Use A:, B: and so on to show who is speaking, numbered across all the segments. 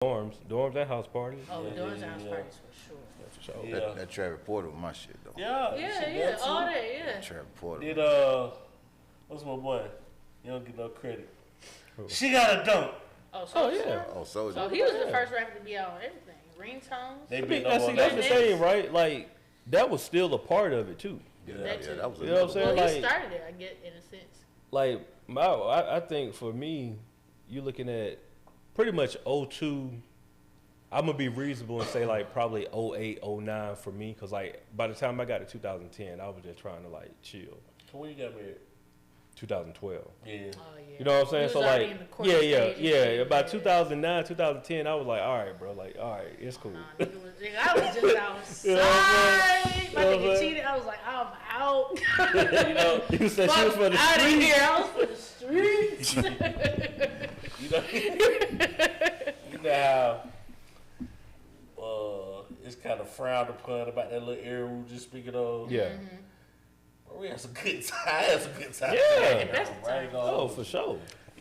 A: dorms and house parties.
B: Oh,
C: Yeah,
B: doing
C: yeah,
B: house
C: yeah.
B: parties for sure.
A: For sure.
C: Yeah.
D: That Travis Porter was my shit though.
C: Yeah,
B: Yeah, all that, yeah.
D: Travis Porter.
C: Did what's my boy? You don't get no credit.
A: Who?
C: She got a dunk.
B: Oh, so
A: Oh yeah.
D: Oh, Soldier.
B: So he was the first rapper to be out on everything. Ringtones.
C: They
A: I
C: been
A: mean,
C: no more
A: that's the
C: like
A: thing, right? Like that was still a part of it too.
D: Yeah,
B: That too.
D: that was
A: You know what I'm saying?
B: Well,
A: like-
B: he started it, I get, in a sense.
A: Like I think for me, you looking at pretty much '02. I'm gonna be reasonable and say like probably '08, '09 for me, cause like by the time I got to 2010, I was just trying to like chill.
C: So when you got married?
A: 2012.
C: Yeah.
B: Oh, yeah.
A: You know what I'm
B: He
A: saying?
B: was
A: So
B: already
A: like,
B: in the courting stage.
A: yeah. About 2009, 2010, I was like, all right, bro, like, all right, it's cool.
B: Nah, I was just outside.
A: You know what I'm saying?
B: My
A: You know what
B: nigga
A: I'm
B: cheated. I was like, I'm out.
C: You know,
A: You said she was for the
B: Fuck outta
A: streets.
B: here. I was for the streets.
C: you know how it's kind of frowned upon about that little area we were just speaking of.
A: Yeah.
C: Bro, we had some good time. I had some good time.
A: Yeah.
B: Best
C: I ain't gonna
A: Oh,
C: hold
A: for
C: you.
A: sure.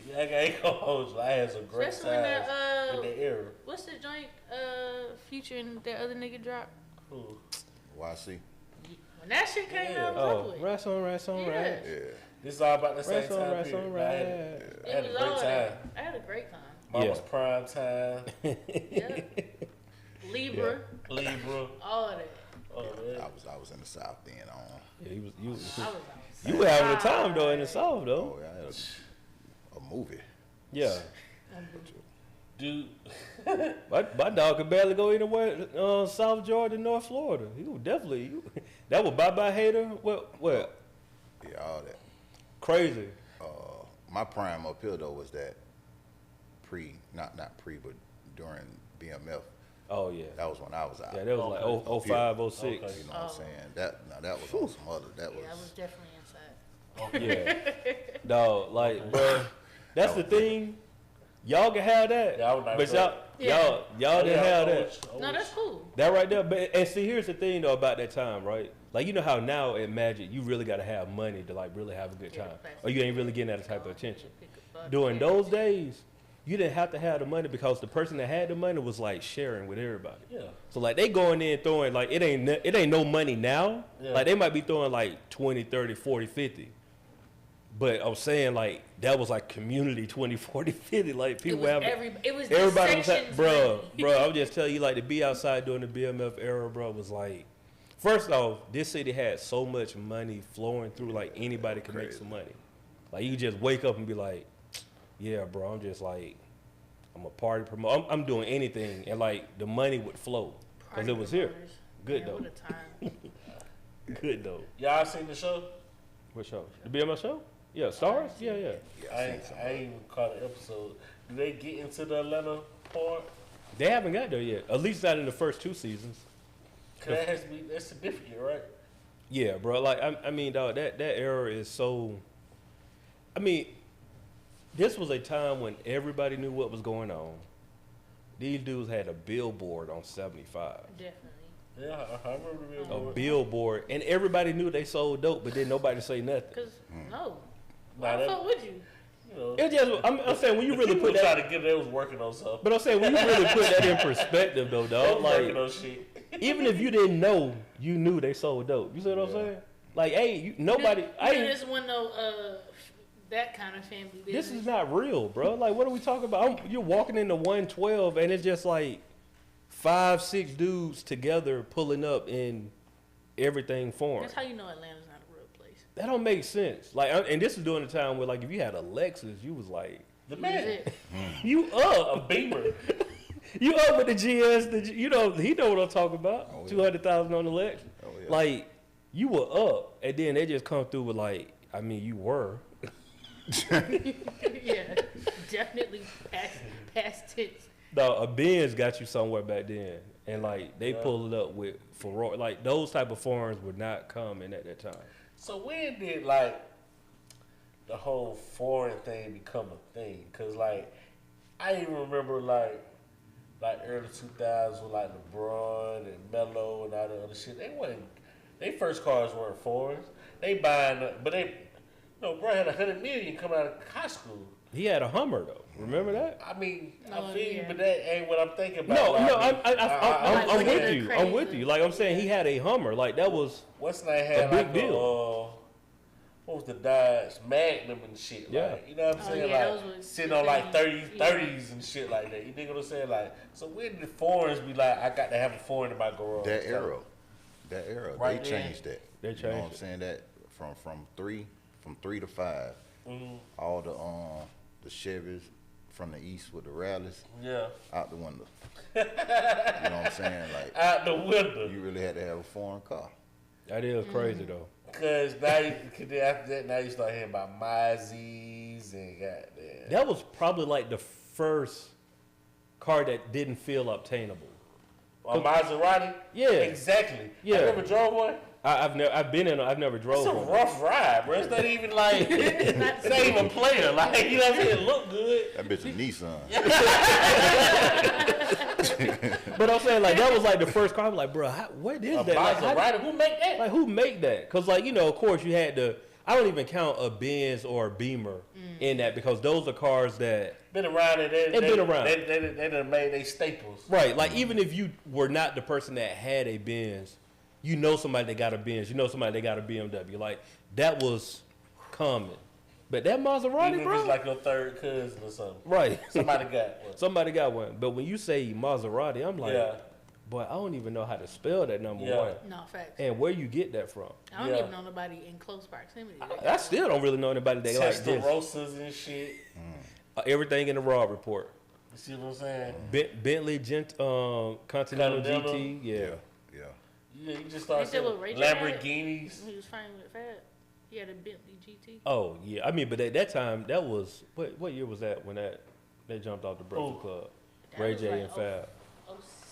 C: Yeah, I ain't gonna hold you. I had some great
B: Especially when
C: times
B: that,
C: in the era.
B: what's the joint Future and that other nigga dropped?
C: Ooh.
D: YC.
B: When that shit came
C: Yeah.
B: out, I
A: Oh,
B: was with.
A: rats on rats on
B: Yeah.
A: rats.
D: Yeah.
C: This is all about the same
A: Rats on
C: time
A: rats
C: period.
A: on
C: I had,
A: rats.
C: I had a
B: It was
C: great
B: all
C: time.
B: that. I had a great time.
C: Mama's
A: Yeah.
C: prime time.
B: Yeah. Libra,
C: Libra.
B: all of that.
C: Oh, man.
D: I was in the South then.
A: Yeah, you
B: I was outside.
A: you were having a time though in the South though.
D: Oh, yeah, I had a movie.
A: Yeah.
C: Dude.
A: My dog could barely go anywhere South Georgia, North Florida. He was definitely that was bye hater. What
D: Yeah, all that.
A: crazy.
D: My prime up here though was that not pre, but during BMF.
A: Oh yeah.
D: That was when I was out.
A: Yeah, that was like
C: Okay.
A: 05,
C: Okay.
A: 06.
D: You know what I'm saying? That was on some other. That
B: Yeah, I was
D: was.
B: definitely inside.
A: Yeah. Dog, like, bro, that's the thing. Y'all can have that,
C: Yeah, I was like,
A: but
C: bro.
A: y'all didn't have that.
B: No, that's cool.
A: That right there. But and see, here's the thing though about that time, right? Like you know how now at Magic you really gotta have money to like really have a good
B: Yeah,
A: time,
B: facts.
A: or you ain't really getting that type of attention.
B: Pick a buck.
A: During
B: Yeah.
A: those days, you didn't have to have the money because the person that had the money was like sharing with everybody.
C: Yeah.
A: So like they going in throwing like it ain't no money now.
C: Yeah.
A: Like they might be throwing like 20, 30, 40, 50. But I'm saying like that was like community 20, 40, 50. Like
B: It
A: people
B: was
A: have
B: it was
A: everybody
B: the
A: was
B: sections,
A: bro.
B: money.
A: I'm just telling you like to be outside during the BMF era, bro, was like first off, this city had so much money flowing through like anybody could make
D: Crazy.
A: some money. Like you just wake up and be like, yeah, bro, I'm just like I'm a party promoter. I'm doing anything, and like the money would flow because
B: Party
A: it was here.
B: promoters.
A: Good
B: Man,
A: though.
B: What a time.
A: Good though.
C: Y'all seen the show?
A: What show? The BMF show? Yeah, Stars. Yeah.
D: Yeah,
C: I ain't even caught the episode. Do they get into the Atlanta part?
A: They haven't got there yet. At least not in the first 2 seasons.
C: Cause that has to be that's significant, right?
A: Yeah, bro. Like I mean, dog, that era is so. I mean, this was a time when everybody knew what was going on. These dudes had a billboard on 75.
B: Definitely.
C: Yeah, I remember the
A: A
C: billboard.
A: billboard, and everybody knew they sold dope, but then nobody say nothing.
B: Cause no,
C: Nah,
B: why the
C: that-
B: fuck would you?
C: You know,
A: It just, I'm saying when you really
C: people
A: put
C: try
A: that,
C: to get they was working on something.
A: but I'm saying when you really put that in perspective, though,
C: They
A: dog.
C: was working
A: Like
C: on shit.
A: even if you didn't know, you knew they sold dope. You see what I'm
D: Yeah.
A: saying? Like, hey, nobody. I ain't,
B: This one though, that kind of family business.
A: this is not real, bro. Like, what are we talking about? You're walking into 112, and it's just like 5, 6 dudes together pulling up in everything foreign.
B: That's how you know Atlanta's not a real place.
A: That don't make sense. Like, and this is during the time where, like, if you had a Lexus, you was like,
C: The
B: That's
C: man,
B: it.
A: you
C: a
A: up,
C: beamer.
A: you up with the GS. You know, he know what I'm talking about.
D: Oh, yeah.
A: 200,000 on the Lexus.
D: Oh, yeah.
A: Like, you were up, and then they just come through with like, I mean, you were.
B: Yeah, definitely past tense.
A: No, a Benz got you somewhere back then, and like they
C: Yeah.
A: pull it up with Ferrari. Like those type of foreigns would not come in at that time.
C: So when did like the whole foreign thing become a thing? Cause like I even remember like early 2000s with like LeBron and Melo and all the other shit. They wasn't. They first cars weren't foreigns. They buying, but they. No, bro had $100 million coming out of high school.
A: He had a Hummer though. Remember that?
C: I mean, I
B: Oh,
C: feel you,
B: yeah.
C: but that ain't what I'm thinking about.
A: No,
C: Like,
A: no,
C: I mean,
A: I'm
B: like,
A: with
B: look
A: you.
B: at
A: I'm
B: the
A: with
B: crazy.
A: you. Like I'm saying, he had a Hummer. Like that was
C: what's that had
A: a big
C: like
A: deal.
C: what was the Dodge Magnum and shit?
A: Yeah.
C: Like, you know what I'm
B: Oh,
C: saying?
B: yeah,
C: like
B: those was
C: sitting
B: the
C: on like
B: thing.
C: 30s and shit like that. You dig what I'm saying? Like, so when did the foreigns be like, I got to have a foreign in my garage?
D: That era,
C: Right
D: they
C: there.
D: changed that.
A: They
D: You know what I'm
A: changed it.
D: saying? That from 3 to 5,
C: Mhm.
D: all the Chevys from the east with the rallies
C: Yeah.
D: out the window. You know what I'm saying? Like
C: Out the window.
D: you really had to have a foreign car.
A: that is crazy though.
C: Cause now, cause then after that, now you start hearing about Mazzies and goddamn.
A: That was probably like the first car that didn't feel obtainable.
C: A Maserati?
A: Yeah.
C: Exactly.
A: Yeah.
C: I never drove one.
A: I've never
C: It's
A: drove
C: a
A: one.
C: rough ride, bro. It's not even like, it's not even a player. Like, you know what I'm saying? It look good.
D: That bitch a Nissan.
A: But I'm saying like that was like the first car. I'm like, bro, what is
C: A
A: that? Like, how-
C: Maserati? Who make that?
A: like who make that? Because like of course you had to. I don't even count a Benz or a Beamer in that because those are cars that
C: Been around and
A: They've been around.
C: They done made they staples.
A: right. Like even if you were not the person that had a Benz, you know somebody that got a Benz. You know somebody that got a BMW. Like that was common. But that Maserati,
C: Even if
A: bro,
C: it's like your third cousin or something.
A: right?
C: Somebody got one.
A: Somebody got one. But when you say Maserati, I'm like,
C: Yeah.
A: boy, I don't even know how to spell that number
C: Yeah.
A: one.
B: No, facts.
A: And where you get that from?
B: I don't
C: Yeah.
B: even know nobody in close proximity.
A: I still don't really know anybody that like this.
C: Testarossas and shit.
A: Everything in the raw report.
C: You see what I'm saying?
A: Bentley Continental
C: Continental.
A: GT, yeah.
D: Yeah.
C: Yeah, you just start
B: Ain't that
C: saying
B: what Ray J had?
C: Lamborghinis.
B: He was fighting with Fab. He had a Bentley GT.
A: Oh yeah, I mean, but at that time, that was what year was that when they jumped off the Breakfast
C: Who?
A: Club?
B: That
A: Ray
B: was
A: J
B: like
A: and Fab.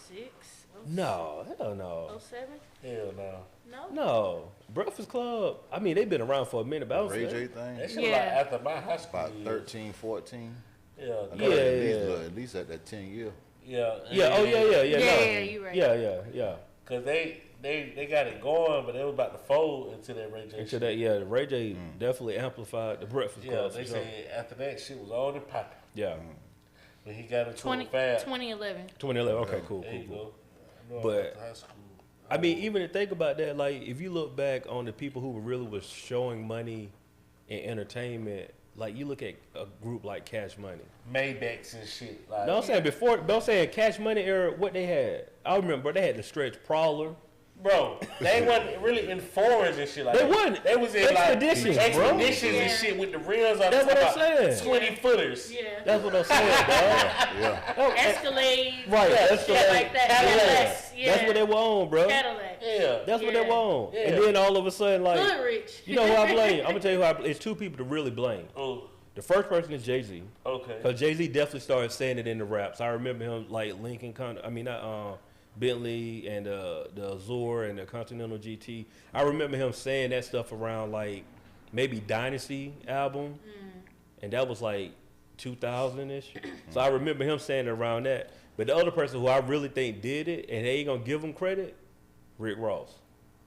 B: 06?
A: No, hell no,
B: 07?
C: Hell no.
B: No?
A: no. Breakfast Club. I mean, they've been around for a minute, but I
D: The
A: was
D: Ray
A: like,
D: J thing,
C: That shit
B: Yeah.
C: like after my high school
D: about
C: years.
D: 13, 14.
C: Yeah.
D: I know
A: Yeah,
D: at least at that 10 year.
C: Yeah.
A: yeah, oh yeah, no.
B: Yeah, you right.
A: yeah.
C: Cause they got it going, but they was about to fold into that Ray J.
A: Into
C: shit.
A: that, yeah, Ray J definitely amplified the Breakfast
C: Yeah,
A: Club.
C: they
A: for sure.
C: said after that shit was on and popping.
A: Yeah,
C: When he got into
B: 20,
C: it Fab.
B: 2011.
A: 2011. Okay, cool,
C: There
A: cool,
C: you
A: cool.
C: go. I know I
A: But-
C: went to high school.
A: I mean, even to think about that, like if you look back on the people who really was showing money in entertainment, like you look at a group like Cash Money.
C: Maybachs and shit. Like,
A: No, I'm saying before, but I'm saying Cash Money era, what they had. I remember they had the Stretch Prowler.
C: bro, they wasn't really in foreigns and shit like
A: They
C: that.
A: wasn't.
C: They was in
A: Expeditions,
C: like
A: bro.
C: expeditions and
B: Yeah.
C: shit with the rims on
A: That's
C: top
A: what I'm
C: about
A: saying.
C: 20 footers.
B: Yeah.
A: That's what I'm saying, dog.
D: Yeah.
B: Escalade.
A: Right,
C: Yeah,
A: that's
B: Shit like that. Cadillacs. Yeah.
A: That's what they were on, bro.
B: Cadillac.
C: Yeah.
A: That's what they
B: Yeah.
A: were on.
C: Yeah.
A: And then all of a sudden, like,
B: Goodrich.
A: you know who I blame? I'm gonna tell you who I blame. It's two people to really blame.
C: Oh,
A: The first person is Jay-Z.
C: okay.
A: Because Jay-Z definitely started saying it in the raps. I remember him like linking, Bentley and the Azure and the Continental GT. I remember him saying that stuff around like maybe Dynasty album, and that was like 2000-ish. So I remember him saying it around that. But the other person who I really think did it, and they ain't gonna give him credit, Rick Ross.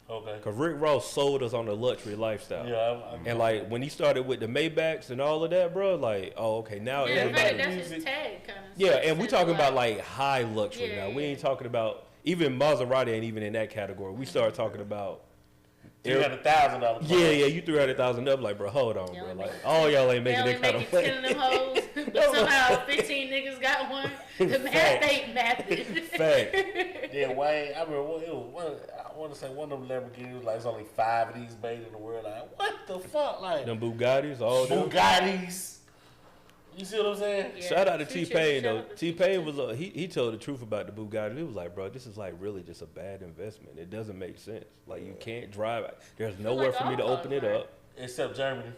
C: Okay.
A: Because Rick Ross sold us on the luxury lifestyle.
C: Yeah, I'm
A: And like when he started with the Maybachs and all of that, bro, like, oh, okay, now
B: Yeah, in fact,
A: everybody.
B: that's his tag kind of.
A: Yeah, and we talking about like high luxury
B: Yeah,
A: now. We
B: yeah.
A: ain't talking about even Maserati ain't even in that category. We start talking about
C: $300,000.
A: yeah, you $300,000 up, like, bro, hold on,
B: Y'all
A: bro,
B: ain't
A: like,
B: making-
A: all y'all ain't
B: They
A: making
B: only
A: that kind of
B: making 10 of
A: money.
B: them hoes, but somehow 15 niggas got one. The math
A: Facts.
B: ain't mathing.
A: Fact.
C: Yeah, Wayne, I remember it was one. I want to say one of them Lamborghinis was like it's only 5 of these made in the world. Like what the fuck, like
A: Them Bugattis, all them.
C: Bugattis. You see what I'm saying?
B: Yeah.
A: Shout out to
B: Future,
A: T-Pain
B: shout
A: though.
B: out to
A: T-Pain was he told the truth about the Bugatti. He was like, bro, this is like really just a bad investment. It doesn't make sense. Like you can't drive it. There's nowhere
B: like
A: for me to
B: all
A: open it
B: cars, right?
A: up.
C: Except Germany.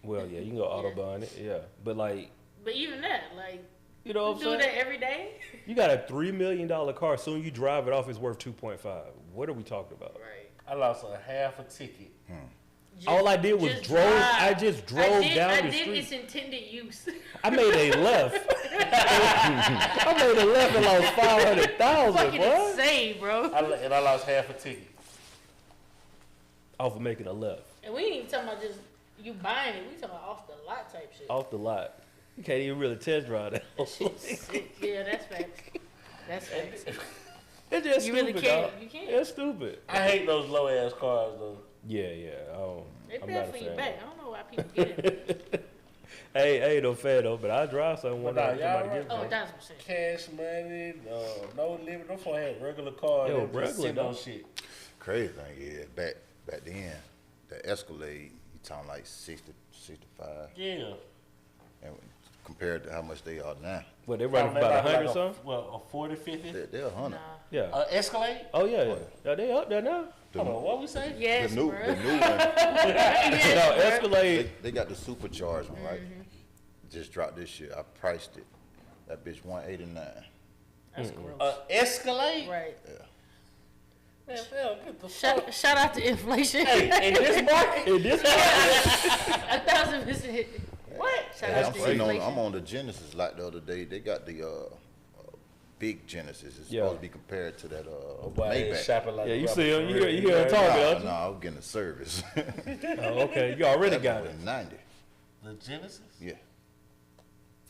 A: Well, yeah, you can go Autobahn it, yeah. But like,
B: But even that, like,
A: you know
B: you
A: what I'm
B: do
A: saying?
B: that every day?
A: You got a $3 million car. Soon you drive it off, it's worth 2.5. What are we talking about?
B: Right.
C: I lost a half a ticket.
A: All I did was
B: just
A: drove.
B: drive.
A: I just drove down
B: I
A: the
B: did
A: street.
B: its intended use.
A: I made a left. I made a left and lost 500,000.
B: Fucking
A: What?
B: insane, bro.
C: I lost half a ticket.
A: Off of making a left,
B: And we ain't even talking about just you buying it. We talking about off the lot type shit.
A: off the lot. You can't even really test drive that.
B: Yeah, that's facts. That's facts.
A: It's just
B: You
A: stupid,
B: really can't.
A: dog.
B: You can't.
A: It's stupid.
C: I hate those low ass cars though.
A: Yeah.
B: They
A: I'm
B: bad
A: not a
B: for your
A: fan.
B: back. I don't know why people get it.
A: Hey, I ain't no fan though, but I drive something one
C: But
A: time.
C: nah,
A: Somebody
C: y'all
A: give me
B: Oh,
A: one.
B: 1,000%.
C: Cash money, no limit. Them for had regular cars.
A: Yo,
C: They just
A: regular,
C: sitting on
A: dog.
C: shit.
D: Crazy thing is, back then, the Escalade, you talking like 60, 65,
C: Yeah.
D: and compared to how much they are now,
A: What, they running for about 100 or something?
C: What, a 40, 50?
D: they're 100.
B: Nah.
A: Yeah.
C: Escalade?
A: Oh, yeah. Yeah, they up there now.
C: Hold on, what we say?
B: Yes,
D: the new
B: bro.
D: one,
B: Yes,
A: No,
B: bro.
A: Escalade.
D: they got the supercharged one, right?
B: Mm-hmm.
D: Just dropped this shit. I priced it. That bitch 189.
B: That's gross.
C: Escalade?
B: Right.
C: Man, hell, get the fuck.
B: Shout out to inflation.
C: Hey, in this market?
A: In this market,
B: 1,000%. What? Shout
D: Yeah,
B: out to
D: I'm
B: inflation.
D: on the Genesis like the other day. They got the big Genesis. It's
A: Yeah.
D: supposed to be compared to that
C: Boy, I ain't
D: Maybach.
C: shopping like
A: Yeah,
C: a
A: you
C: rapper
A: see him,
C: for
A: you
C: real.
A: hear him talking,
D: Nah,
A: don't you?
D: I'm getting a service.
A: Oh, okay. You already got it.
D: 90.
C: The Genesis?
D: Yeah.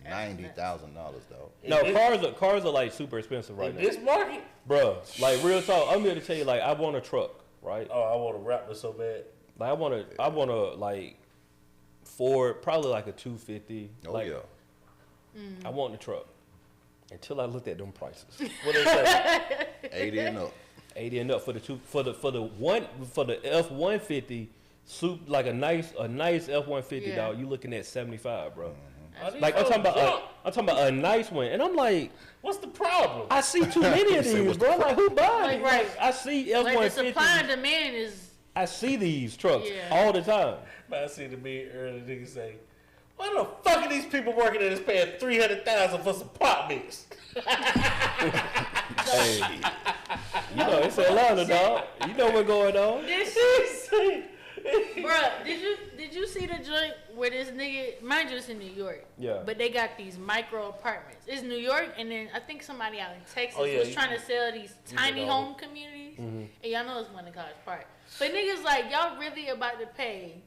D: $90,000, dog.
A: No, cars are like super expensive right
C: In
A: now.
C: this market?
A: Bruh, like real talk, I'm here to tell you, like, I want a truck, right?
C: Oh, I want a Raptor so bad.
A: Like, I want to like Ford, probably like a 250.
D: Oh,
A: like,
D: yeah.
A: I want the truck. Until I looked at them prices.
C: What they say?
D: 80 and up.
A: 80 and up for the F-150, like a nice F-150,
B: Yeah.
A: dog. You looking at 75, bro.
C: Are these
A: Like I'm
C: hoes
A: talking
C: drunk?
A: about a nice one, and I'm like,
C: What's the problem?
A: I see too many of
D: Say,
A: these,
D: what's
A: bro. Like, who buying?
B: Like,
A: these?
B: right.
A: Like, I see
B: Like the supply and
A: F-150.
B: demand is.
A: I see these trucks
B: Yeah.
A: all the time.
C: Man, I see the me earlier nigga say, why the fuck are these people working at this paying $300,000 for some pop mix?
A: Hey, you know it's Atlanta, dog. You know what's going on.
B: Bruh, did you see the joint where this nigga, mind you, it's in New York.
A: Yeah.
B: But they got these micro apartments. It's New York, and then I think somebody out in Texas
C: Oh, yeah,
B: was
C: you-
B: trying to sell these tiny
C: know.
B: home communities. And y'all know it's one in College Park. But niggas like, y'all really about to pay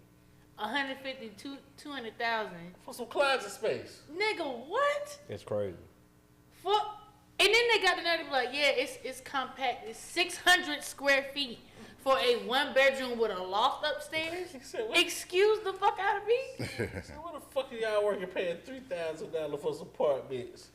B: 150, 200,000.
C: For some closet space.
B: Nigga, what?
A: It's crazy.
B: Fuck. And then they got the nerve to be like, yeah, it's compact. It's 600 square feet for a 1-bedroom with a loft upstairs.
C: said, what?
B: Excuse the fuck out of me.
C: I said, what the fuck are y'all working paying $3,000 for some pop mix?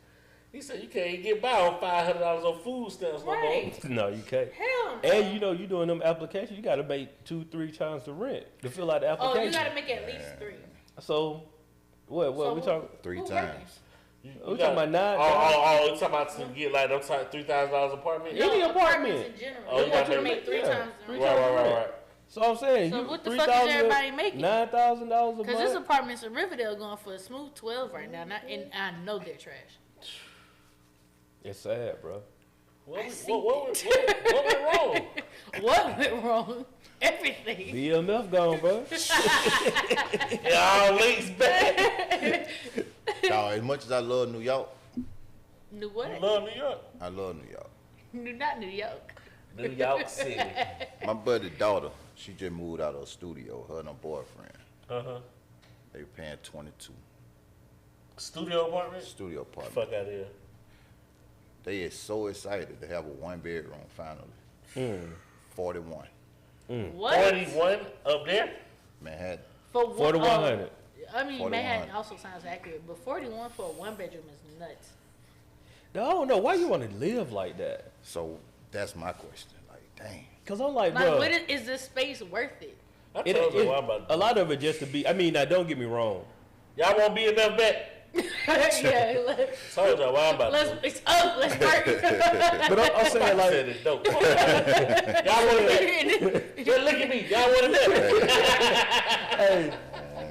C: He said, you can't even get by on $500 on food stamps no more.
B: Right.
A: No, you can't.
B: Hell no.
A: And you know, you doing them applications, you got to make 2-3 times the rent to fill out the
B: Oh,
A: application.
B: you gotta make at least 3.
A: So, what
B: So
A: we talking?
D: 3
B: who
D: times.
C: You
A: We talking about nine?
C: Oh, you talking about to get like them $3,000 apartment?
A: Yeah. Any apartment.
B: In general.
C: Oh,
B: They
C: you
B: want
C: gotta
B: you to
C: make-
B: make 3
A: yeah.
B: times the
A: Three
B: rent.
C: Right.
A: So I'm saying,
B: So
A: you
B: what the fuck is everybody making?
A: $9,000 a
B: Cause this
A: month.
B: apartment's in Riverdale going for a smooth 12 right now, and I know they're trash.
A: It's sad, bro.
C: What
B: see
C: went wrong?
B: What went wrong? Everything.
A: BMF gone, bro.
C: Y'all links back.
D: Dog, as much as I love New York,
B: New what?
C: Love New York.
D: I love New York.
B: Not New York.
C: New York City.
D: My buddy's daughter, she just moved out of her studio, her and her boyfriend.
C: Uh-huh.
D: They were paying 22.
C: Studio apartment?
D: Studio apartment.
C: Fuck out of here.
D: They is so excited to have a 1-bedroom finally. 41.
B: What?
C: 41 up there?
D: Manhattan.
B: For what?
A: 4,100.
B: I mean,
D: 41.
B: Manhattan also sounds accurate, but 41 for a 1-bedroom is nuts.
A: I don't know why you want to live like that.
D: So that's my question. Like, dang.
A: Cause I'm like,
B: Like,
A: bro,
B: what is this space worth it?
C: I told you what I'm about to
A: a
C: do.
A: lot of it just to be. I mean, now don't get me wrong.
C: Y'all won't be enough back.
B: Yeah,
C: Told y'all what I'm about to do.
B: it's up. Let's start.
A: But I'm saying
C: I
A: like,
C: said it dope. Y'all want it back. Just look at me. Y'all want it back.
A: hey,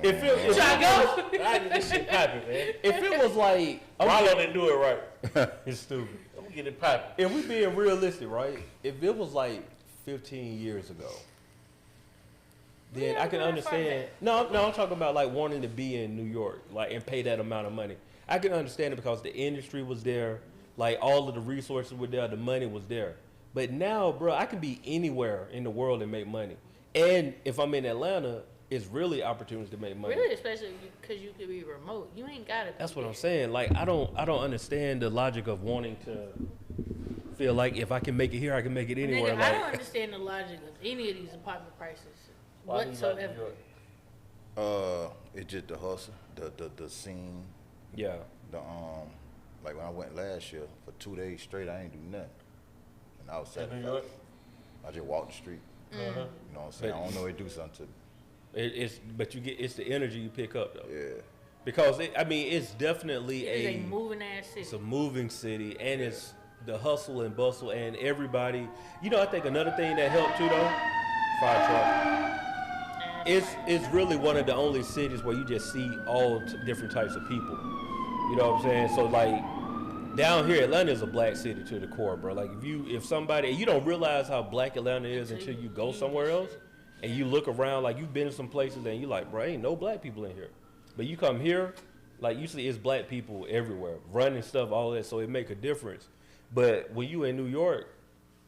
A: if
B: Try to go.
C: I get this shit popping, man.
A: if it was like,
C: Rollo didn't do it right.
A: it's stupid.
C: I'm gonna get it popping.
A: If we being realistic, right? If it was like 15 years ago, then
B: Yeah,
A: I can
B: where I
A: understand. No, I'm talking about like wanting to be in New York, like and pay that amount of money. I can understand it because the industry was there, like all of the resources were there, the money was there. But now, bro, I can be anywhere in the world and make money. And if I'm in Atlanta, it's really opportunities to make money.
B: Really, especially because you could be remote. You ain't gotta.
A: That's what I'm saying. Like I don't understand the logic of wanting to feel like if I can make it here, I can make it anywhere.
B: Nigga, I don't understand the logic of any of these apartment prices
C: Why do you like New
B: whatsoever.
C: York?
D: It's just the hustle, the scene,
A: Yeah.
D: the like when I went last year for 2 days straight, I ain't do nothing, and I was
C: In New
D: satisfied.
C: York?
D: I just walked the street.
C: Uh-huh.
D: You know what I'm saying?
A: But-
D: I don't know it do something to me.
A: But it's the energy you pick up though.
D: Yeah.
A: Because it's definitely
B: It is a moving ass city.
A: it's a moving city, and it's the hustle and bustle, and everybody. You know, I think another thing that helped too though, fire truck. It's really one of the only cities where you just see all different types of people. You know what I'm saying? So like down here, Atlanta is a black city to the core, bro. Like if somebody, you don't realize how black Atlanta is until you go somewhere else, and you look around. Like you've been in some places and you like, bro, ain't no black people in here. But you come here, like you see, it's black people everywhere, running stuff, all that. So it make a difference. But when you in New York,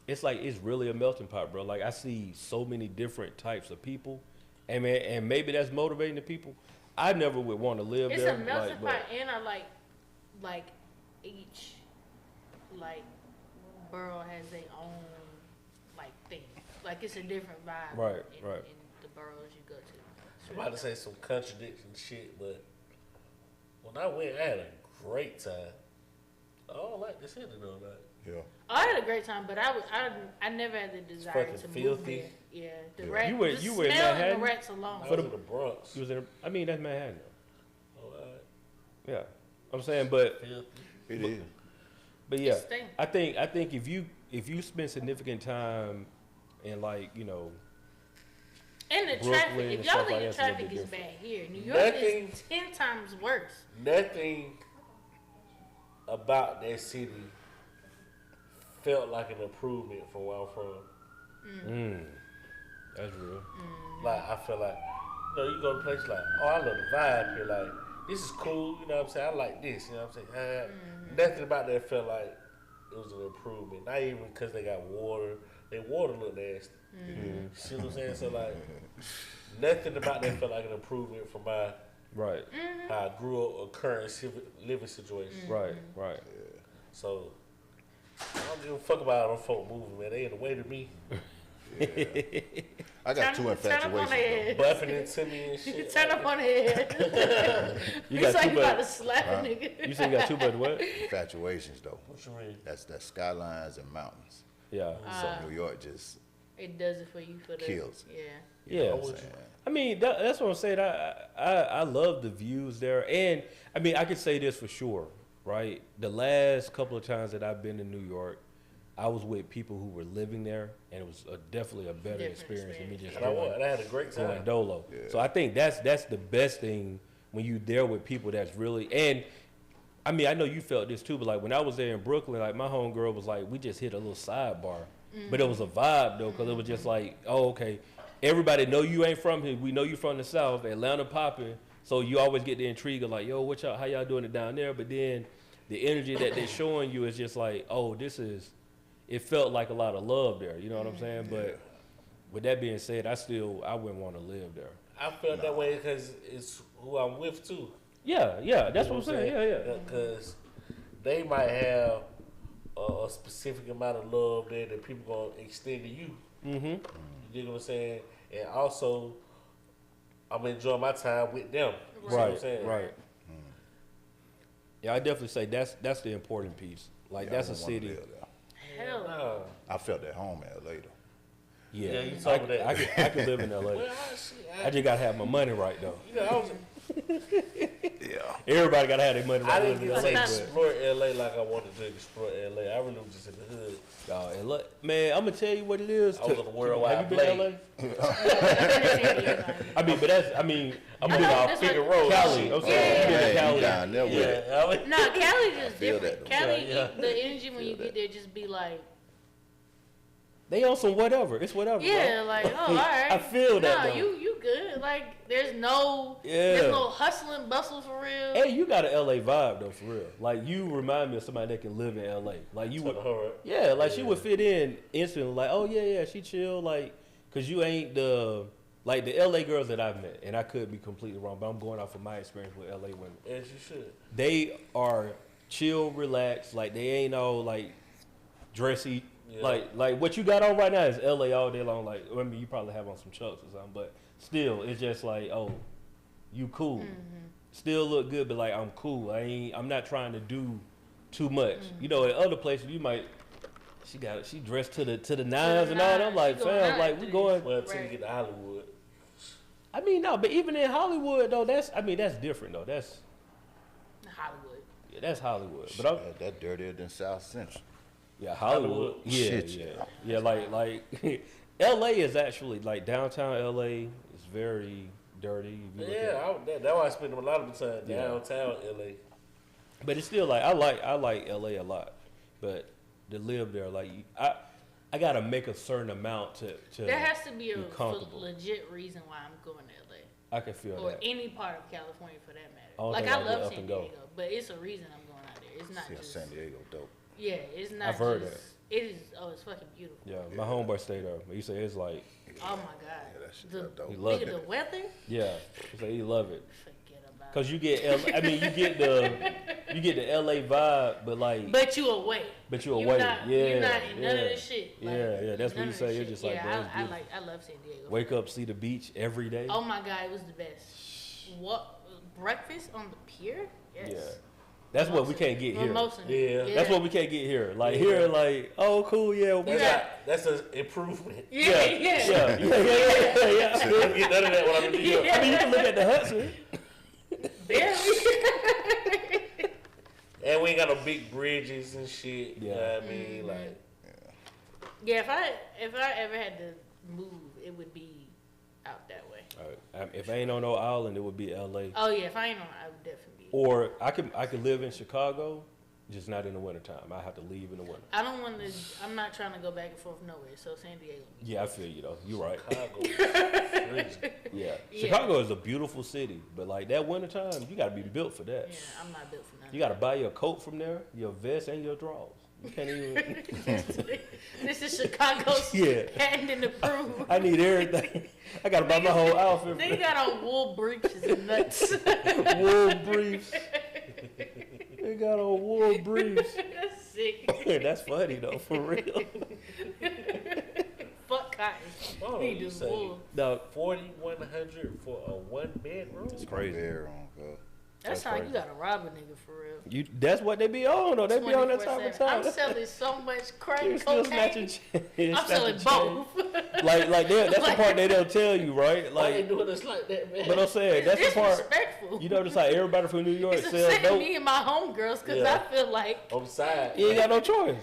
A: it's like it's really a melting pot, bro. Like I see so many different types of people, and man, and maybe that's motivating to people. I never would want to live
B: It's
A: there.
B: a melting
A: like,
B: pot, and I like each like borough has their own like thing. Like it's a different vibe.
A: Right,
B: in,
A: right.
B: In the boroughs you go to.
C: I'm about to say some contradiction shit, but when I went, I had a great time. I don't like this city though. Like,
D: Yeah.
B: I had a great time, but I never had the desire
C: fucking
B: to move
C: filthy.
B: there. Yeah, the
D: Yeah.
B: rat.
A: You were-
B: the
A: you were in
B: smell and
A: Manhattan?
B: the rats alone.
C: I
A: For
C: was
A: the-
C: in the Bronx.
A: He was in. I mean, that's Manhattan.
C: Oh, all right.
A: Yeah, I'm saying, but
C: Filthy.
D: It is.
A: yeah,
B: It's thing.
A: I think if you spend significant time in like
B: And the
A: Brooklyn
B: traffic.
A: and
B: If y'all
A: stuff
B: think
A: like
B: the
A: that's a little
B: traffic
A: bit
B: is
A: different.
B: bad here, New York
C: Nothing-
B: is 10 times worse.
C: Nothing about that city felt like an improvement from where I'm from.
A: that's real.
C: Like I feel like, you go to places like, oh, I love the vibe here. Like this is cool. You know what I'm saying? I like this. You know what I'm saying? Nothing about that felt like it was an improvement. Not even because they got water. Their water looked nasty. See what I'm saying? So like, nothing about that felt like an improvement from my
A: Right,
C: how I grew up, or current living situation.
A: right, right.
C: So I don't give a fuck about them folk moving, man. They in the way to me,
D: I got
B: Turn
D: two
B: up on
D: infatuations
B: their
D: though.
B: head.
C: buffing into me and shit.
B: Turn up on the head.
A: You
B: It's
A: got
B: like
A: too
B: you about to
A: much.
B: slap a nigga.
A: You said you got too much what?
D: Infatuations though.
C: What you mean?
D: That's skylines and mountains.
A: Yeah,
D: So New York just
B: It does it for you for the
D: Kills.
B: Yeah.
A: yeah.
D: know what I'm saying?
A: I mean, that's what I'm saying. I love the views there, and I mean, I can say this for sure, right? The last couple of times that I've been to New York, I was with people who were living there, and it was definitely a better
B: Different
A: experience than me just
C: And I had a great
A: going
C: time.
A: dolo.
D: Yeah.
A: So I think that's the best thing when you there with people that's really, and I mean, I know you felt this too, but like when I was there in Brooklyn, like my homegirl was like, we just hit a little sidebar, but it was a vibe though, because it was just like, oh, okay, everybody know you ain't from here. We know you from the South, Atlanta popping. So you always get the intrigue of like, yo, how y'all doing it down there? But then the energy that they're showing you is just like, oh, it felt like a lot of love there. You know what I'm saying? But with that being said, I wouldn't want to live there.
C: I felt that way because it's who I'm with too.
A: Yeah, that's what I'm saying. Yeah.
C: Because they might have a specific amount of love there that people gonna extend to you.
A: Mm-hmm.
C: You know what I'm saying? And also, I'm enjoying my time with them. You see what I'm
A: Right,
C: saying?
A: right. Yeah, I definitely say that's the important piece. Like
D: Yeah, I
A: that's a
D: wouldn't wanna
A: city.
D: live there.
B: Hell.
C: No.
D: I felt at home at LA though.
A: Yeah,
C: Yeah, you
A: I,
C: told me that.
A: I could live in LA.
C: Well, shit,
A: I just gotta have my money right though.
C: I was,
D: Yeah.
A: Everybody gotta have their money right.
C: I
A: to
C: didn't
A: live
C: get
A: in
C: to
A: LA,
C: explore LA like I wanted to explore LA. I really was just in the hood.
A: but, and look, man, I'm gonna tell you what it is.
C: I was on the worldwide
A: Have you been to
C: blade.
A: LA? I mean, I'm
B: I
A: been
B: know,
A: off
B: that's
C: Figure
B: what-
C: Road.
A: Cali. I'm saying,
B: Yeah.
A: you been to
D: Yeah, you
A: Cali.
D: down there with it.
C: Yeah, I mean,
B: Nah, Cali just
D: feel
B: different.
D: that,
B: Cali,
C: Yeah.
B: the energy when you
D: Feel
B: get there just be like,
A: They on some whatever. It's whatever.
B: yeah,
A: bro.
B: like, oh, all right.
A: I feel that,
B: Nah,
A: though.
B: you good. Like, there's no hustle and bustle for real.
A: Hey, you got an LA vibe though, for real. Like you remind me of somebody that can live in LA. Like you would,
C: her.
A: yeah, like she would fit in instantly. Like, oh yeah, she chill. Like, cause you ain't the like the LA girls that I've met, and I could be completely wrong, but I'm going off of my experience with LA women.
C: As you should.
A: They are chill, relaxed. Like they ain't all like dressy.
C: Yeah.
A: Like what you got on right now is LA all day long. Like I mean, you probably have on some chucks or something, but still, it's just like, oh, you cool.
B: Mm-hmm.
A: Still look good, but like I'm cool. I'm not trying to do too much. You know, in other places you might. She dressed to the nines and all that. I'm like,
B: She going
A: fam,
B: out,
A: like we
B: dude.
A: going.
C: Well, until you
B: Right.
C: get to Hollywood.
A: I mean, no, but even in Hollywood though, that's different though. That's
B: Hollywood.
A: That's Hollywood. But I'm,
D: That dirtier than South Central.
A: yeah, Hollywood.
C: Hollywood.
A: Yeah,
D: Shit,
A: yeah. Like LA is actually like downtown LA is very dirty. If you look at it.
C: That's why I spend a lot of the time
A: Yeah.
C: downtown LA.
A: But it's still like I like LA a lot. But to live there, like I gotta make a certain amount to
B: There has to be a
A: comfortable.
B: legit reason why I'm going to LA.
A: I can feel
B: Or
A: that.
B: any part of California for that matter.
A: All
B: Like
A: things
B: I
A: I do
B: love
A: up
B: San
A: and go.
B: Diego, but it's a reason I'm going out there. It's not
D: Yeah,
B: just
D: San Diego, dope.
B: yeah, it's not
A: I've heard
B: just it is it's fucking beautiful.
A: Yeah, my homeboy stayed there. He said it's like
B: Oh my god.
D: Yeah, that shit
B: the,
D: look dope.
A: He loved
B: nigga, the weather?
A: yeah. He said he love it.
B: Forget about
A: Cause
B: it.
A: you get you get the LA vibe, but like
B: But you away.
A: but
B: You're
A: away.
B: not,
A: yeah,
B: you're not in none of
A: yeah.
B: this shit. Like,
A: Yeah, that's what
B: none
A: you
B: of
A: say.
B: this
A: You're
B: shit.
A: just like,
B: yeah,
A: bro, it's beautiful.
B: I love San Diego.
A: Wake up, see the beach every day.
B: Oh my god, it was the best. What breakfast on the pier? Yes.
A: Yeah. That's what we can't get here.
B: Mimosa.
C: Yeah.
A: That's what we can't get here. Like
C: Yeah.
A: here, like, oh cool, yeah, we
C: That's an improvement.
B: Yeah,
A: yeah,
B: yeah.
A: yeah.
C: I don't get none of that when I'm in New York.
B: Yeah.
A: I mean, you can look at the Hudson.
B: Barely.
C: And we ain't got no big bridges and shit. You
A: Yeah.
C: know what I mean? Like,
B: Yeah, if I ever had to move, it would be out that way.
A: If I ain't on no island, it would be LA.
B: Oh yeah, if I ain't on, I would definitely be.
A: Or I could live in Chicago, just not in the wintertime. I have to leave in the winter.
B: I don't want to. I'm not trying to go back and forth nowhere. So San Diego.
A: Yeah, I feel you though. You're right.
C: Chicago is freezing.
A: Yeah.
B: Yeah.
A: Chicago is a beautiful city, but like that wintertime, you gotta be built for that.
B: Yeah, I'm not built for nothing.
A: You gotta buy your coat from there, your vest and your drawers. You can't even
B: This is Chicago's
A: Yeah.
B: hand in the broom.
A: I need everything. I gotta buy my whole outfit
B: They got on wool breeches and nuts.
A: wool briefs. They got on wool briefs.
B: That's sick.
A: That's funny though, for real.
B: Fuck cotton.
C: Oh,
B: He
C: you
B: just
C: say
B: wool.
A: No,
C: 4,100 for a one bedroom?
A: it's crazy.
D: Bedroom, cuz.
B: That's how
A: crazy.
B: you gotta rob a nigga for real.
A: That's what they be on though. They be on that type of
B: 24/7.
A: time.
B: I'm selling so much crack
A: You still
B: cocaine.
A: snatching
B: I'm selling both.
A: Like that's the part they don't tell you, right?
C: Why they
A: Like,
C: doing us like that, man?
A: but I'm saying that's the
B: It's
A: part.
B: disrespectful.
A: You know, just like everybody from New York
B: It's
A: sells
B: upsetting
A: dope.
B: me and my homegirls because
C: Yeah.
B: I feel like
C: On the side.
A: You ain't got no choice,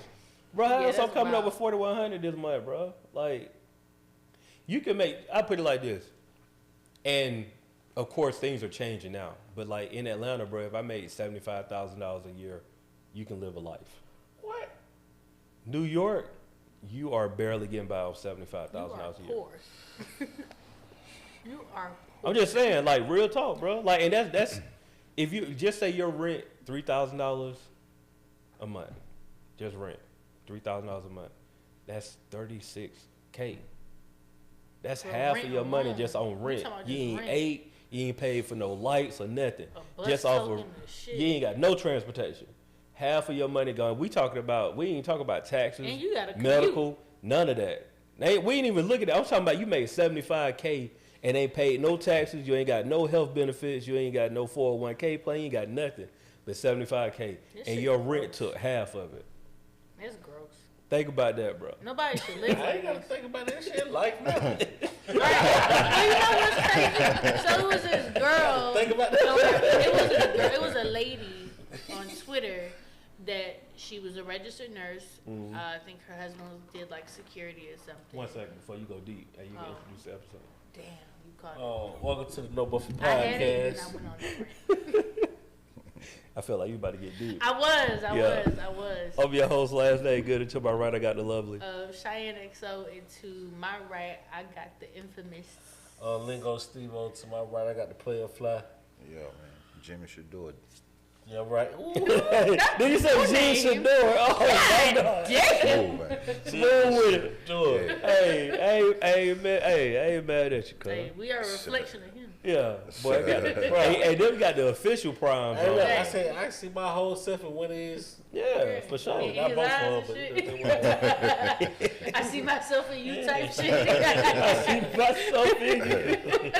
A: bro. How
B: Yeah,
A: else I'm
B: that's
A: coming up
B: wild.
A: with 4,100 this month, bro? Like, you can make. I put it like this, and of course things are changing now. But like in Atlanta, bro, if I made $75,000 a year, you can live a life.
C: What?
A: New York, you are barely getting by off
B: you
A: $75,000
B: are
A: a year.
B: poor. You are poor.
A: I'm just saying, like real talk, bro. Like, and that's if you just say your rent $3,000 a month, just rent $3,000 a month. That's $36K. That's
B: For
A: half
B: rent
A: of your money
B: alone.
A: just on
B: You
A: rent.
B: talking about
A: You
B: just
A: ain't
B: rent.
A: ate. You ain't paid for no lights or nothing.
B: A bus
A: Just off
B: token
A: of
B: and shit.
A: you ain't got no transportation. Half of your money gone. We ain't talking about taxes,
B: And you gotta commute.
A: medical, none of that. We ain't even looking at. I'm talking about you made $75K and ain't paid no taxes. You ain't got no health benefits. You ain't got no 401K plan. You ain't got nothing but $75K,
B: This
A: and
B: shit
A: your rent
B: gross.
A: took half of it.
B: That's gross.
A: Think about that, bro.
B: Nobody should live
C: I
B: like
C: ain't gotta
B: this.
C: think about that shit like now.
B: Right. Well, you know what's crazy? So it was this girl.
C: Think about
B: So
C: that.
B: it was a lady on Twitter that she was a registered nurse.
A: Mm-hmm.
B: I think her husband did like security or something.
A: 1 second before you go deep, and you can
B: Oh.
A: introduce the episode.
B: Damn, you caught it.
C: Oh, welcome to the No Buffy
B: I had it and
C: Podcast.
B: I went on that rant.
A: I feel like you about to get deep.
B: I was.
A: Yeah. I'm your host last name. Good. And to my right, I got the lovely.
B: Cheyenne XO, and to my right, I got the infamous.
C: Lingo Steve-O to my right, I got the player fly.
D: Yeah, man. Jimmy should do it.
C: Yeah, right.
A: Did you say Gene Shador? Oh, my God.
D: Cool, man.
A: Smooth with it.
C: Do it.
A: Hey, man. Hey, I ain't mad at you, cuz.
B: Hey, we are a reflection of him.
A: Yeah, boy, I got hey, them got the official prime,
C: Hey,
A: bro.
C: look, I say I see my whole self in what is.
A: Yeah, for sure.
B: In
C: Not
B: his
C: both
B: eyes
C: of
B: and
C: them,
B: shit.
C: but
B: I see myself in you type shit.
A: I see myself in you.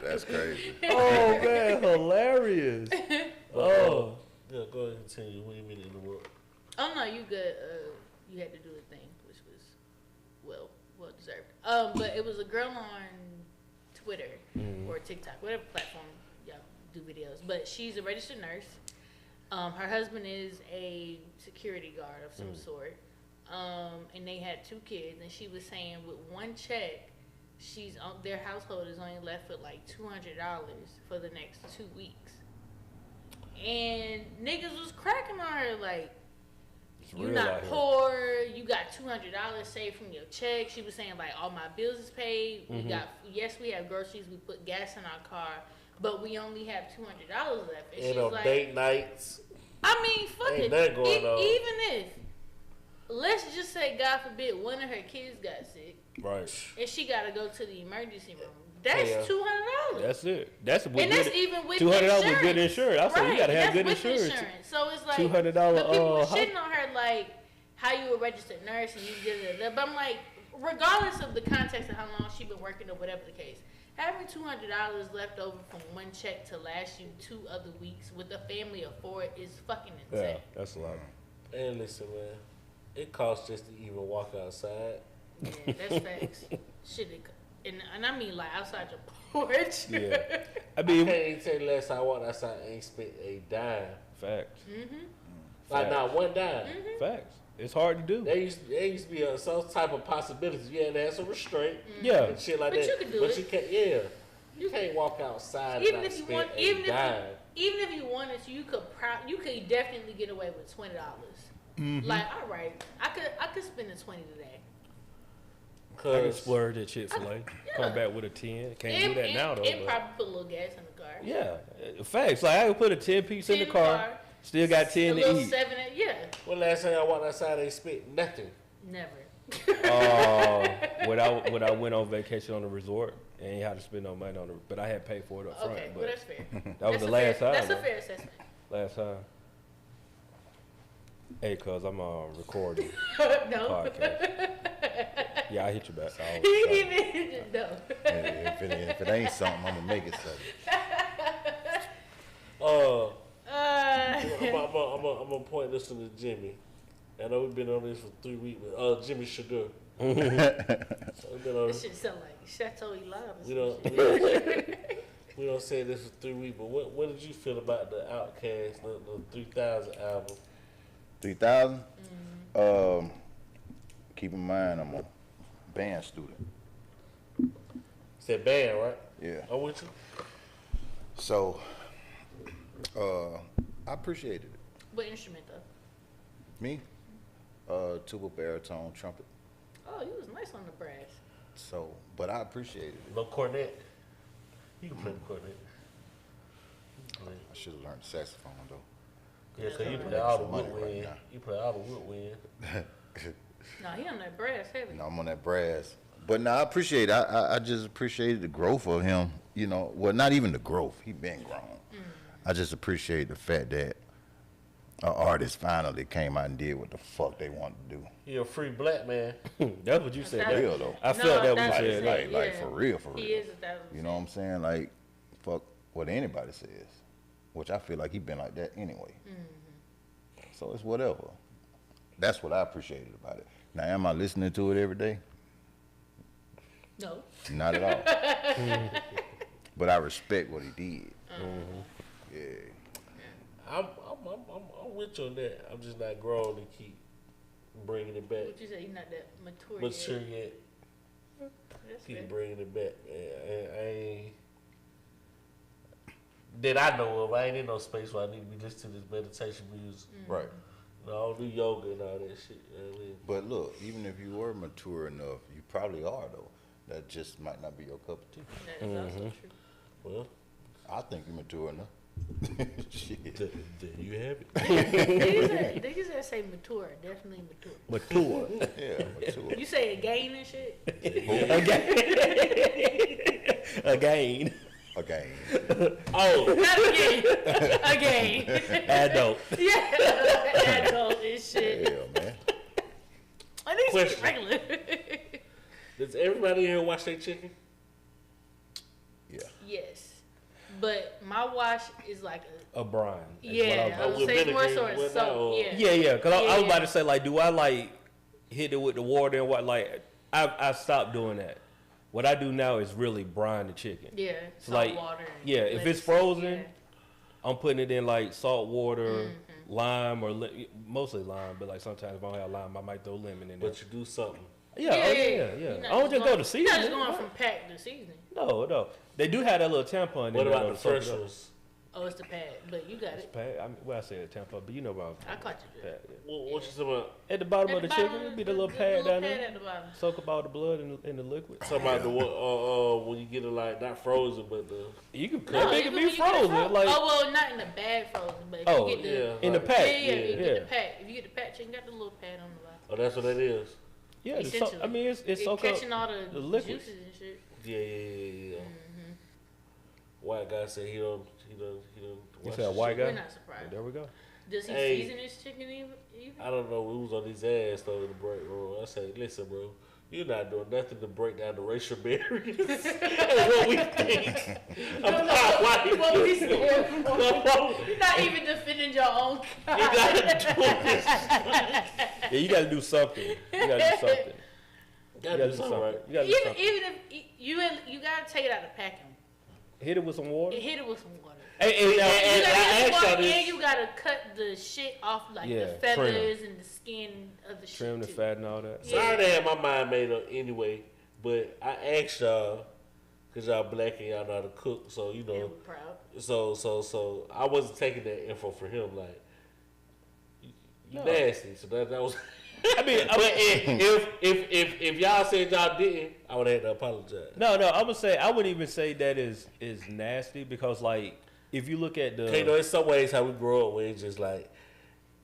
D: That's crazy.
A: Oh man, hilarious. Oh,
C: yeah, go ahead and continue. What do you mean in the world?
B: Oh no, you good. You had to do a thing, which was well deserved. But it was a girl on Twitter or TikTok, whatever platform y'all do videos. But she's a registered nurse. Her husband is a security guard of some sort. And they had 2 kids, and she was saying with one check, she's on their household is only left with like $200 for the next 2 weeks. And niggas was cracking on her like, you
A: real
B: not
A: out here.
B: poor, you got $200 saved from your check. She was saying like all my bills is paid. We got we have groceries, we put gas in our car, but we only have $200 left. And
C: And
B: she's
C: on
B: like,
C: date nights.
B: I mean, fuck
C: Ain't
B: it.
C: nothing going on.
B: Even if, let's just say, God forbid, one of her kids got sick
A: right.
B: and she got to go to the emergency room. That's
C: Yeah.
B: $200.
A: That's it. That's with
B: And that's
A: good,
B: even with
A: $200 with good insurance. I said you gotta have
B: that's
A: good
B: with
A: insurance.
B: So it's like
A: $200
B: the people were
A: huh?
B: shitting on her like how you a registered nurse and you did it. But I'm like, regardless of the context of how long she been working or whatever the case, having $200 left over from one check to last you 2 other weeks with a family of 4 is fucking
A: Yeah,
B: insane.
A: that's a lot.
C: And listen, man, it costs just to even walk outside.
B: Yeah, that's facts. Shit, and I mean like outside your porch.
A: Yeah, I
C: I
A: mean,
C: can't even tell you last time I walked outside and ain't spent a dime.
A: facts,
C: Like
A: Facts.
C: not one dime.
A: facts. It's hard to do.
C: There used to be some type of possibilities. You had to have some restraint
A: Yeah,
C: and shit like
B: But
C: that.
B: you can do
C: but
B: it.
C: you can't. Yeah, you can't walk outside
B: Even
C: and not
B: if you
C: spend
B: want,
C: a
B: even
C: dime.
B: if you wanted to, you could definitely get away with $20. Like, all right, I could spend the 20 today.
A: I can
C: Cause
A: splurge at Chick-fil-A. Come back with a 10. Can't do that now though.
B: And
A: but-
B: probably put a little gas in the car.
A: Yeah, facts. Like I could put a 10-piece in the car. Still got 10
B: a
A: to
B: little
A: eat.
B: 7, yeah,
C: when last time I walked outside, they spent nothing.
B: never.
A: When I went on vacation on the resort, and ain't had to spend no money on it, but I had paid for it up front.
B: Okay, well
A: But
B: that's fair.
A: that was the last time.
B: That's a
A: though.
B: fair assessment.
A: Last time. Hey, cuz I'm recording
B: No,
A: podcast. Yeah, I hit you back.
B: he didn't even no.
D: If it ain't something, I'm gonna make it something.
C: I'm gonna point this to Jimmy. I know we've been on this for 3 weeks, but Jimmy Shador. So we've been on
B: This shit sound like Chateau Elan.
C: we don't say this for 3 weeks, but what did you feel about the Outkast, the 3000 album?
D: 3,000. Keep in mind, I'm a band student.
C: Said band, right?
D: Yeah.
C: I'm with you.
D: So, I appreciated it.
B: What instrument though?
D: Me, tuba, baritone, trumpet.
B: Oh, you was nice on the brass.
D: So, but I appreciated it.
C: No cornet. You can play the cornet.
D: I should have learned saxophone though.
C: Yeah, cause you
B: Making
C: play all the
D: some money right
C: woodwind.
D: now.
C: You play all the woodwind.
B: No, he on that brass heavy.
D: I'm on that brass. But no, I appreciate it. I just appreciated the growth of him. You know, well, not even the growth. He been grown. I just appreciate the fact that an artist finally came out and did what the fuck they wanted to do.
C: You're a free black man.
A: That's what you said.
B: That's
A: That-
D: real though.
A: I felt that when you
B: that's
A: said
B: it,
A: that.
D: Like
B: yeah.
D: for real, for real.
B: He is 1,000%.
D: You know what I'm saying? Like, fuck what anybody says. Which I feel like he been like that anyway. So it's whatever. That's what I appreciated about it. Now, am I listening to it every day?
B: No.
D: Not at all. But I respect what he did. Yeah.
C: I'm with you on that. I'm just not grown to keep bringing it back.
B: What you say? You're not that mature
C: But
B: yet.
C: sure yet,
B: That's
C: keep
B: fair.
C: bringing it back. And I ain't, that I know of, I ain't in no space where I need to be listening to this meditation music.
D: Right.
C: You know, I don't do yoga and all that shit. You know what I mean?
D: But look, even if you were mature enough, you probably are though. That just might not be your cup of tea.
B: That is also true.
C: Well,
D: I think you're mature enough. Shit.
C: There you have it.
B: Niggas that say mature, definitely mature.
A: Mature.
D: Yeah, mature.
B: You say again and shit?
A: Again.
D: Okay.
C: Oh,
B: Not again. Again.
A: Adult.
B: Yeah. Adult and shit.
D: Yeah, man.
B: I think it's
C: Question.
B: regular.
C: does everybody here wash their chicken?
D: Yeah.
B: Yes. But my wash is like a
A: A brine. is what
B: yeah, I
A: was-
B: would say it's more
C: vinegar,
B: so a
C: with
B: soap.
C: that or-
B: Yeah.
A: Yeah. Cause I was
B: Yeah.
A: about to say, like, do I like hit it with the water and what? Like, I stopped doing that. What I do now is really brine the chicken.
B: Yeah.
A: It's
B: Salt
A: like-
B: water. and
A: yeah, if
B: let
A: it's
B: it sit,
A: frozen,
B: yeah.
A: I'm putting it in like salt water,
B: Mm-hmm.
A: lime, or mostly lime. But like sometimes if I don't have lime, I might throw lemon in there.
C: But you do something.
A: Yeah.
B: You're
A: I
B: not
A: don't just go
B: going-
A: to
B: You're not just
A: seasoning.
B: going from pack to seasoning.
A: No. They do have that little tampon in
C: What
A: there.
C: about
A: though,
C: the
A: to soak
C: first
A: it up.
C: ones?
B: Oh, it's the pad, but you got
A: It's
B: it.
A: pad. I mean, well, I said tampon, but you know about
B: I caught you.
A: pad. Yeah.
C: What you talking about?
A: At the bottom
B: At
A: of the
B: bottom,
A: chicken, it'd be the little
B: the
A: pad
B: little
A: down
B: pad
A: there.
B: at the bottom.
A: Soak up all the blood in the liquid.
C: Talking about the one when you get it like not frozen, but the
A: You can
B: No,
A: make it
B: even
A: be
B: when you get it
A: frozen. Like
B: oh well, not in the bag frozen, but if
A: Oh,
B: you get the
C: yeah,
A: in the
C: like-
A: pack.
B: yeah, if you
A: Yeah.
B: get the pack. If you get the pack chicken, got the little pad on the bottom.
C: oh, that's what that is.
A: Yeah, the
B: Essentially.
A: I mean, it's
B: It's
A: soak up.
B: catching all
A: the
B: the
A: liquids.
B: juices and shit.
C: Yeah. White guy said he don't.
A: You
C: wash
A: said a
C: his
A: white
B: We're
A: guy?
B: not surprised.
A: There we go.
B: Does he
C: Hey.
B: season his chicken even?
C: I don't know. We was on his ass though in the break room. I said, "Listen, bro, you're not doing nothing to break down the racial barriers. That's what we think about white
B: What we
C: people.
B: said.
C: No,
B: You're not even defending your own
C: you
B: kind.
C: gotta do this.
A: Yeah, you got to do something. You got to do something.
C: Gotta do something right.
A: You got to do
B: Even
A: something.
B: if you gotta take it out of packing.
A: Hit it with some water.
B: Hit it with some water.
A: Hey, now,
B: You gotta
C: I
B: hit
C: asked
B: some water
C: y'all this.
B: and you gotta cut the shit off, like
A: Yeah,
B: the feathers and the skin of the shit.
A: trim the
B: too.
A: fat and all that.
B: Yeah.
C: Sorry to have my mind made up anyway, but I asked y'all because y'all black and y'all know how to cook, so you
B: Yeah,
C: know.
B: we're proud.
C: So I wasn't taking that info for him. Like, you
A: No.
C: nasty. So that was.
A: I mean,
C: But if y'all said y'all didn't, I would have to apologize.
A: no, I would say I wouldn't even say that is nasty because like if you look at the
C: Okay, no, in some ways how we grow up, where it's just like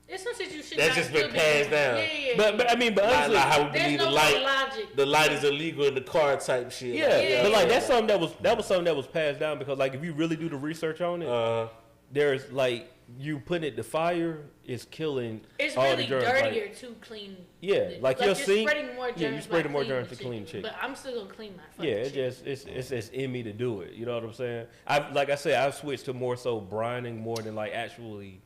B: It's some shit you should
C: That's
B: not
C: just been
B: still be
C: passed
B: doing.
C: down.
B: Yeah.
A: but I mean, but
C: like,
A: honestly,
C: like how we
B: There's
C: believe
B: no
C: the light,
B: logic.
C: the light is illegal in the car type shit.
A: yeah,
B: Yeah.
A: but like that's something that was something that was passed down because like if you really do the research on it, there's like you putting it to fire is killing
B: It's
A: all
B: really
A: the germs. Like,
B: dirtier to clean.
A: Yeah, like your
B: you're
A: sink-
B: spreading more germs.
A: yeah, you spreading
B: by
A: more
B: cleaning
A: germs
B: the
A: to clean chicken.
B: But I'm still gonna clean my fucking
A: yeah, it's
B: chicken.
A: just it's in me to do it. You know what I'm saying? Like I said, I've switched to more so brining more than like actually.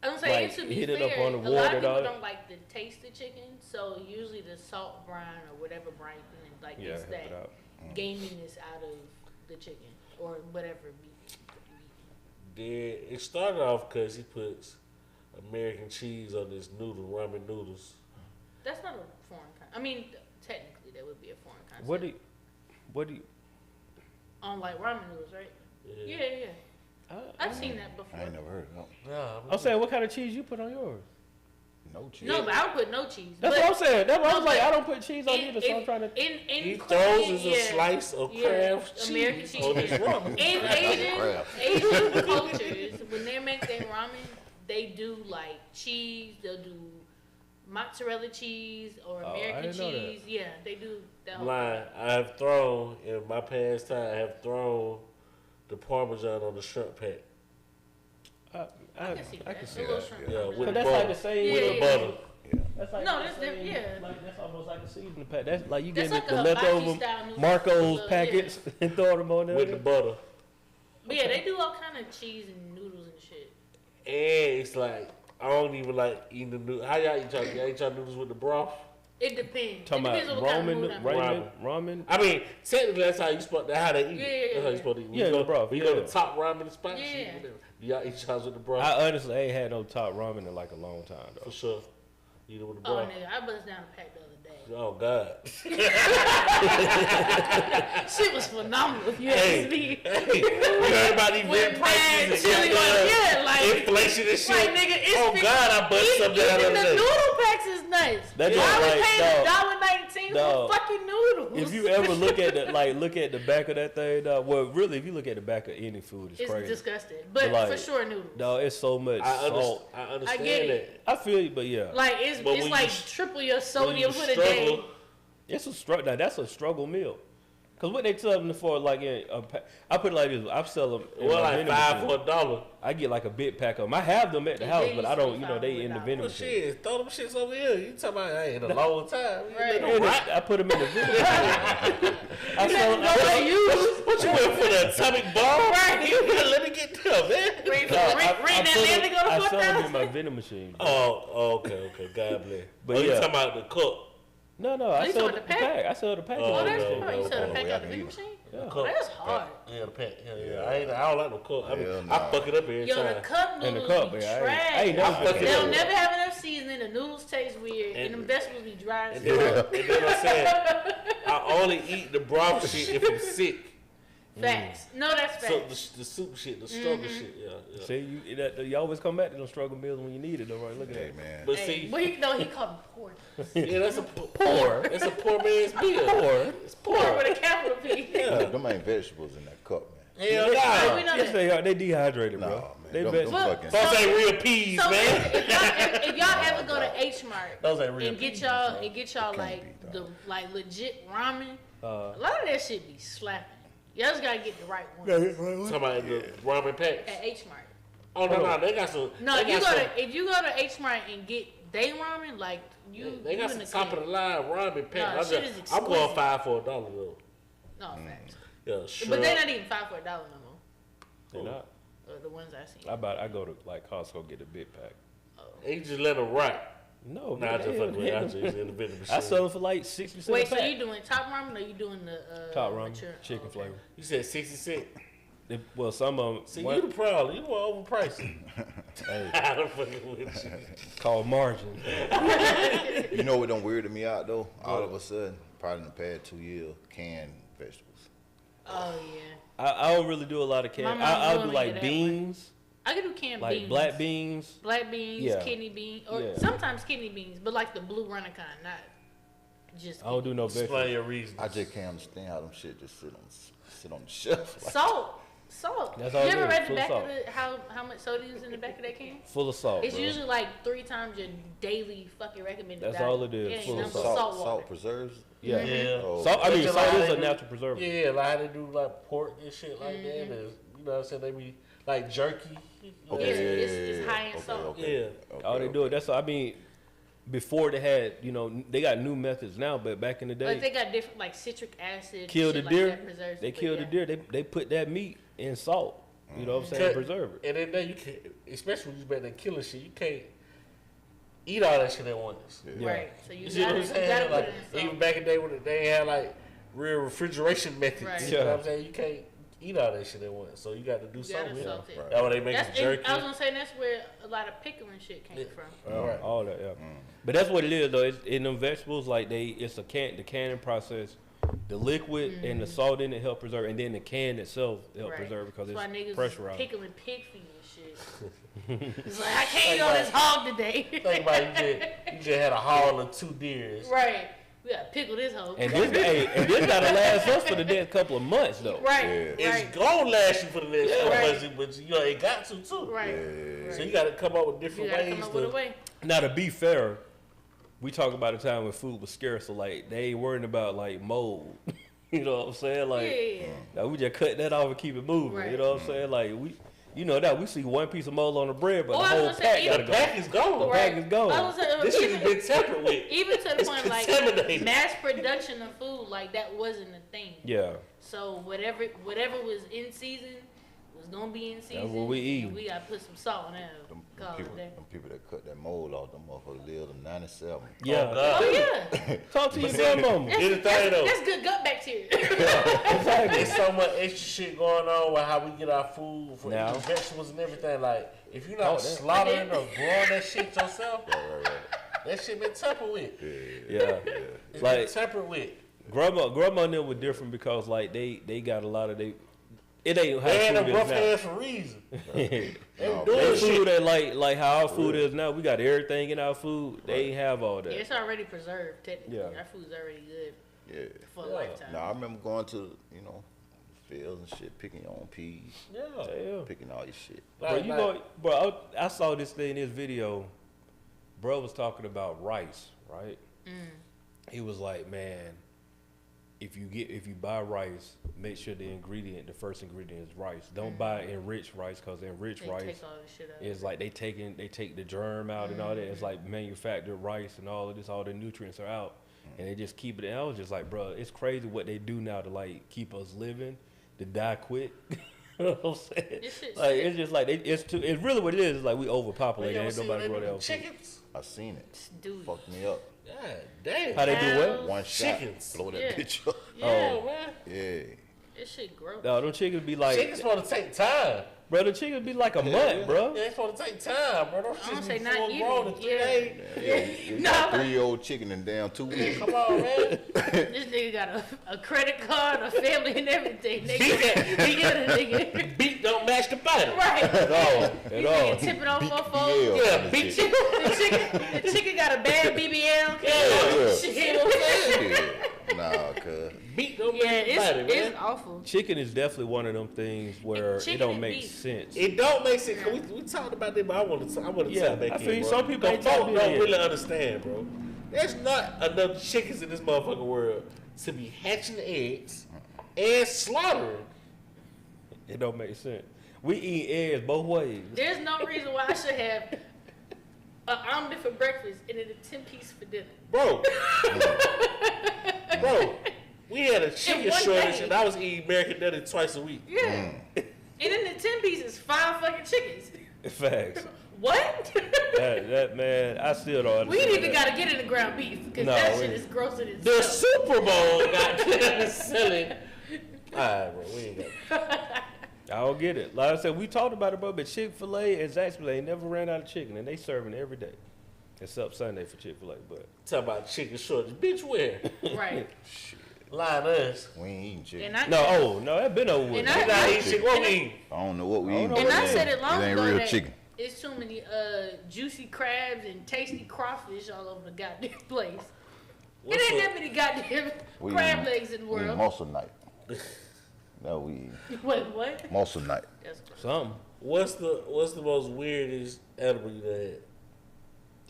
B: I'm saying
A: like,
B: to be
A: hit it
B: fair,
A: up on the
B: a lot
A: water
B: of
A: and all
B: people
A: that.
B: don't like the taste of chicken, so usually the salt brine or whatever brine, like
A: Yeah,
B: it's
A: help
B: that
A: it out.
B: gaminess out of the chicken or whatever meat.
C: It started off because he puts American cheese on his ramen noodles.
B: That's not a foreign concept. I mean, technically that would be a foreign concept.
A: What do you?
B: On like ramen noodles, right? Yeah. I've seen that before.
D: I ain't never heard of that.
C: Nah,
A: I'm saying, what kind of cheese you put on yours?
D: No cheese.
B: No, but I would put no cheese.
A: That's
B: but
A: what I'm saying. That's what I was
B: No,
A: like.
B: but
A: I don't put cheese on either, so I'm trying to.
B: in
C: he
B: cooking,
C: throws us a
B: yeah.
C: slice of
B: Yeah,
C: Kraft
B: American
C: cheese
B: cheese.
C: on his ramen.
B: In
D: Crap.
B: Asian cultures, when they make their ramen, they do like cheese. They'll do mozzarella cheese or
A: Oh, I
B: American
A: didn't know that.
B: cheese. Yeah, they do that. whole
C: Line. I have thrown in my past time. I have thrown the Parmesan on the shrimp pack.
B: I can see that.
D: see
B: A little
D: that,
B: shrimp
C: yeah.
B: parmesan.
C: With
A: But that's
C: butter.
A: like the same.
C: With
B: Yeah,
C: the
B: yeah.
C: butter.
A: That's like
B: No,
A: the
B: that's
A: same-
B: different, yeah.
A: Like that's almost like a seasoning pack. That's like you
B: That's
A: get
B: like
A: the
B: a hibachi
A: leftover
B: style noodle.
A: Marco's
B: Yeah.
A: packets and throw them on there.
C: With the butter.
B: But yeah, they do all kind of cheese and noodles and shit.
C: And it's like, I don't even like eating the noodles. How y'all eat y'all? Y'all eat y'all noodles with the broth?
B: It depends.
A: Talking
B: it
A: about
B: depends on what kind of mood I'm in.
A: ramen.
C: I mean, technically that's how you supposed. That's how they eat.
B: Yeah,
C: it. That's how you supposed to eat.
A: Yeah, the broth,
C: When you go
A: yeah.
C: to top ramen spot,
B: Yeah.
C: shit, whatever. Y'all eat y'all with the broth
A: I honestly ain't had no top ramen in like a long time
C: for
A: though.
C: sure. Eat it with the
B: Oh
C: broth.
B: nigga, I bust down a pack the other day.
C: Oh God.
B: Shit was phenomenal. If you
C: Hey,
B: ask me.
C: hey, you heard about these
B: With
C: rent
B: mad
C: prices
B: chili
C: and
B: oil, yeah, like-
C: inflation and shit.
B: Like nigga, it's
C: Oh God, I bust something out
B: even
C: of
B: the
C: day.
B: noodle packs is nuts.
A: That
B: Why
A: just
B: we
A: like,
B: paying $1.19
A: dog.
B: for fucking noodles?
A: If you ever look at the back of that thing, dog, well, really, if you look at the back of any food, it's
B: it's
A: crazy.
B: disgusting. But
A: Like,
B: for sure, noodles.
A: Dog, it's so much salt.
C: I understand
B: I get
C: that.
B: it.
A: I feel you, but yeah,
B: Like
C: But
B: it's
C: when
B: like
C: you
B: triple your
C: When
B: sodium
C: you
B: for the day.
C: struggle,
A: it's a struggle. Now that's a struggle meal. Cause what they sell them for, like in a I put it like this: I sell them. In
C: well,
A: my
C: like
A: vending
C: $5
A: machine.
C: for $1.
A: I get like a big pack of them. I have them at the house,
B: They
A: but I
B: used to
A: don't.
B: be
A: You know, they in the
B: $5.
A: vending
C: Well,
A: machine.
C: shit, throw them shits over here. You talking about I ain't a long time. You
B: Right.
C: know,
A: And
C: right?
A: I put them in the vending machine. I sell them.
C: What you went for the atomic bomb? Right. Let me get them, man.
B: Rent
A: No,
B: that land to go
A: I
B: to
A: sell them in
B: 4,000.
A: my vending machine.
C: Oh, okay. God bless.
A: But
C: Oh, you
A: yeah.
C: talking about the cup?
A: No, I
B: you
A: sell
B: talking
A: the
B: the pack?
A: pack. I sell the pack.
C: Oh,
B: Oh, that's
C: no,
B: hard. You
C: no,
B: sell the
C: no,
B: pack
D: yeah,
B: out the
D: I
B: vending
D: need
B: machine?
A: Yeah.
B: Oh, that's hard.
C: Yeah, the pack. Yeah. I don't like no cup.
D: Hell
C: I
D: nah.
C: fuck it up every
B: Yo, the
C: time.
B: cup
A: And the
B: noodles
A: cup,
B: be
A: man, I
B: trash.
A: ain't never
C: I fuck it
B: They'll
C: up.
B: never have enough seasoning. The noodles taste weird, and
C: And-
B: them vegetables be dry as
C: And then,
B: fuck.
C: and then I'm saying, I only eat the broth shit if I'm sick.
B: Facts. No, that's
C: So
B: facts.
C: the soup shit, the struggle shit, yeah.
A: See, you always come back to those struggle meals when you need it, though, right? Look at
D: Hey,
A: that.
D: man.
C: But
B: Hey,
C: see,
B: well, he called them pork.
C: yeah, that's a poor. That's a poor man's meal.
A: Poor.
C: It's
B: Pork
C: poor.
B: with a capital P.
C: Yeah.
D: Them ain't vegetables in that cup, man.
C: Hell
B: we
C: nah.
B: know
A: Yes,
B: that.
A: they are. They dehydrated,
D: No,
A: bro.
D: man.
A: They
D: Them
A: veg-
D: fucking.
C: Those ain't real peas,
B: So
C: man.
B: if y'all ever go to H Mart
C: Those ain't real
B: and get
C: peas.
B: y'all
D: Can't
B: like
D: be,
B: the
D: dog.
B: like legit ramen,
A: Uh,
B: a lot of that shit be slapping. Y'all just gotta get the right one
C: Talking about the ramen packs.
B: at H Mart.
C: Oh no, they got some.
B: No,
C: they
B: if you
C: got
B: go
C: some,
B: to if you go to H Mart and get they ramen, like you,
C: they got
B: you in
C: some
B: the
C: top of
B: clear.
C: the line ramen packs.
B: No, shit is
C: I'm going
B: exquisite.
C: $5 for $1 though.
B: No facts.
C: Yeah, sure.
B: But they're not even $5 for $1 no more.
A: they not.
B: The ones I seen.
A: I go to like Costco get a big pack.
C: And you just let them rot.
A: No,
C: Nah, I
A: man,
C: just
A: they-
C: fuck with I just in the vending machine.
A: I sell them for like 60
B: Wait,
A: cents a
B: so
A: pack.
B: you doing top ramen or you doing the
A: Top ramen,
B: mature-
A: chicken
B: okay.
A: flavor.
C: You said 60 cents.
A: Well, some of them
C: See, you the problem. You want overpriced.
A: hey,
C: I'm fucking with you.
A: called margin.
D: You know what done weirded me out though? All of a sudden, probably in the past 2 years, canned vegetables.
B: Oh yeah,
A: I don't really do a lot of
B: My
A: canned.
B: mom
A: I'll
B: doing
A: do
B: me
A: like
B: that
A: beans,
B: I can do canned
A: like
B: beans,
A: black beans.
B: black beans,
A: Yeah.
B: kidney beans, or
A: Yeah.
B: sometimes kidney beans, but like the blue runner kind, not just.
A: I don't do no
C: Explain
A: vegetables.
C: your reasons.
D: I just can't understand how them shit just sit on the shelf. Like,
B: Salt.
A: That's
B: You
A: all it
B: ever
A: is,
B: read the
A: full
B: back
A: salt.
B: of the how much sodium is in the back of that can?
A: Full of salt.
B: It's
A: bro.
B: usually like 3 times your daily fucking recommended.
A: That's
B: value.
A: all it is,
B: It ain't
A: full of
B: nothing but
A: salt.
B: salt water.
D: Salt preserves.
A: Yeah.
C: Yeah.
D: Oh,
A: Salt. I mean,
C: Just
A: salt
C: like
A: is a
C: they-
A: natural preservative.
C: Yeah, like how they do like pork and shit like that.
B: Mm-hmm.
C: And, you know what I'm saying? They be like jerky.
D: Okay,
B: Yeah,
D: yeah,
B: it's
D: yeah,
B: high in
D: okay,
B: salt.
D: Okay,
C: Yeah.
D: okay,
A: All they do it. That's I mean, before they had, you know, they got new methods now, but back in the
B: Like they
A: day,
B: got different like citric acid.
A: kill the
B: shit
A: deer.
B: Like that preserves
A: They
B: it, but
A: kill
B: yeah.
A: the deer. They put that meat in salt. You know what I'm saying?
C: Cut-
A: Preserve it.
C: And then now you can, especially when you back there killing shit, you can't eat all that shit at once.
A: Yeah.
B: Right. So you
C: You see what
B: gotta,
C: I'm
B: you
C: saying?
B: gotta put
C: Like
B: it in
C: even
B: salt.
C: back in the day when they had like real refrigeration methods.
B: Right.
C: You know what
A: Yeah.
C: I'm saying? You can't eat all that shit at once. So you got to do
B: You
C: something
B: gotta
C: with it.
B: salt it.
D: Right.
C: That's why they make
B: That's,
C: it jerky.
B: I was gonna say that's where a lot of pickling shit came
C: Yeah.
B: from.
C: All right.
A: All that, yeah. But that's what it is, though. It's, in them vegetables, like it's the canning process. The liquid and the salt in it help preserve, and then the can itself help
B: Mm-hmm. Right.
A: preserve because
B: That's why
A: it's
B: niggas
A: pressurized.
B: pickling pig feet and shit. It's like I can't eat all this hog today.
C: Think about it, you just had a haul of 2 deers.
B: Right. We gotta pickle this hoe.
A: And this, and this gotta last us for the next couple of months, though.
B: Right.
D: Yeah.
B: Right.
C: It's gonna last you for the next couple
B: Right.
C: months, but you know it got to too.
B: Right.
C: So you got to come up with
B: You
C: different
B: gotta
C: ways
B: come up
C: to.
B: with a way.
A: Now, to be fair, we talk about a time when food was scarce, so like they ain't worrying about like mold. You know what I'm saying? Like,
B: Yeah.
A: now we just cut that off and keep it moving.
B: Right.
A: You know what I'm saying? Like you know that we see one piece of mold on the bread, but
B: Oh,
A: the
B: I was
A: whole
B: gonna say,
A: pack
B: even-
A: gotta
C: The
A: go.
C: pack is gone.
A: The pack is gone.
B: I was gonna
C: This
B: say,
C: shit has been tampered with.
B: even to the
C: It's
B: point like
C: contaminated.
B: mass production of food, like that wasn't a thing.
A: Yeah.
B: So whatever was in season was gonna be in season.
A: what we eat.
B: and we gotta put some salt in there.
D: Them
B: Call it
D: people,
B: that.
D: them people that cut that mold off, them motherfuckers lived in 97.
A: Yeah.
C: Oh, God.
B: Oh yeah,
A: Talk to your
C: see,
A: grandmama.
C: Here's the thing though.
B: that's good gut bacteria.
C: There's so much extra shit going on with how we get our food for
A: Now.
C: eating vegetables and everything. Like, if you're
A: Oh,
C: not
A: that-
C: slaughtering or growing that shit yourself,
D: Right.
C: that shit been tampered with.
A: Yeah.
C: It's
A: Like
C: been tampered with.
A: grandma and them were different because like they got a lot of It ain't how
C: They had
A: food
C: them
A: is
C: rough
A: now.
C: hands for a reason. They
D: No,
C: doing
A: They
C: shit.
A: food ain't like how our food is now. We got everything in our food. They ain't have all
B: Yeah,
A: that.
B: it's already preserved. Technically,
A: Yeah.
B: our food's already good
D: Yeah.
B: for a
C: Yeah.
B: lifetime.
D: No, I remember going to, fields and shit, picking your own peas,
C: Yeah.
A: Yeah.
D: picking all your shit.
A: Bro, you know, bro, I saw this thing, this video. Bro was talking about rice, right? He was like, man, if you buy rice, make sure the first ingredient is rice. Don't buy enriched rice, because enriched
B: They
A: rice
B: take all the shit out.
A: is like they take the germ out and all that. It's like manufactured rice and all of this, all the nutrients are out, and they just keep it. And I was just like, bro, it's crazy what they do now to like keep us living, to die quick. You know what I'm saying?
B: This shit's
A: Like
B: sick.
A: it's just like it's really what it is. It's like we overpopulated.
C: Y'all
A: Ain't
C: see
A: nobody
C: what
A: grow
C: they
A: their
C: do
A: own
C: with
A: food.
C: chickens?
D: I seen it.
B: Dude.
D: Fucked me up.
C: God damn.
A: How they do what?
B: Cows.
D: One shot,
C: Chickens.
D: blow that
B: Yeah.
D: bitch up.
B: Yeah,
A: Oh.
C: man.
D: Yeah.
B: this shit gross.
A: No, them chickens be like,
C: Chickens want to take time.
A: bro. The chickens be like a month, bro.
C: Yeah, they want to take time, bro. Those
B: I don't
C: shits
B: say
C: be
B: not
C: full
B: even.
C: grown in 3
B: Yeah.
C: days.
D: You
B: No.
D: got 3-year-old chicken in damn 2 weeks.
C: Come on, man.
B: This nigga got a credit card, a family, and everything. Nigga,
C: Beat
B: he got a nigga.
C: Beat don't match the body.
B: Right.
A: At all, at
B: Nigga
A: all.
B: tipping off
D: Beat
B: motherfuckers.
D: BBL.
C: Yeah, beat
D: Shit.
B: The chicken got a bad BBL.
C: Yeah.
B: Shit.
D: Shit. Nah, cuz.
C: Beat don't
B: Yeah,
C: match the body, man.
B: it's awful.
A: Chicken is definitely one of them things where it
B: chicken
A: don't
B: and
A: make
B: beef.
A: sense.
C: It don't make sense. 'Cause we talked about that, but I want to
A: Yeah,
C: tap back
A: I
C: in,
A: feel
C: bro.
A: some people ain't
C: Folk
A: tapping
C: don't
A: in.
C: really understand, bro. There's not enough chickens in this motherfucking world to be hatching eggs and slaughtering.
A: It don't make sense. We eat eggs both ways.
B: There's no reason why I should have an omelet for breakfast and then a 10-piece for dinner.
C: Bro. Bro, we had a chicken
B: one
C: shortage
B: day.
C: and I was eating American Deli twice a week.
B: Yeah. And then the 10-piece is 5 fucking chickens.
A: Facts.
B: What?
A: That man, I still don't
B: We
A: understand.
B: either
A: that.
B: gotta get in the ground beef because
A: No,
B: that
A: we-
B: shit is grosser than
C: The
B: stuff.
C: Super Bowl got selling. Alright, bro, we ain't got
A: I don't get it. Like I said, we talked about it, bro, but Chick-fil-A and Zaxby's never ran out of chicken, and they serving every day, except Sunday for Chick-fil-A. But
C: talking about chicken shortage. Bitch, where?
B: Right.
C: Line us.
D: We ain't eating chicken.
B: And I
A: no, that been over with.
B: And
C: We not eating
D: chicken.
C: chicken. What we eating?
D: I don't know what we
A: I don't
D: eating.
A: know
B: and
A: what
B: I
A: it
B: said
A: is.
B: it long
D: It ain't
B: ago
D: real
B: that
D: chicken.
B: it's too many juicy crabs and tasty crawfish all over the goddamn place.
C: What's
B: it ain't
C: up?
B: that many goddamn
D: We
B: crab
D: eating-
B: legs in the
D: We eating
B: world.
D: muscle night. No, we eating
B: Wait, what?
D: muscle night.
B: That's gross.
A: Something
C: What's the most weirdest animal you done had?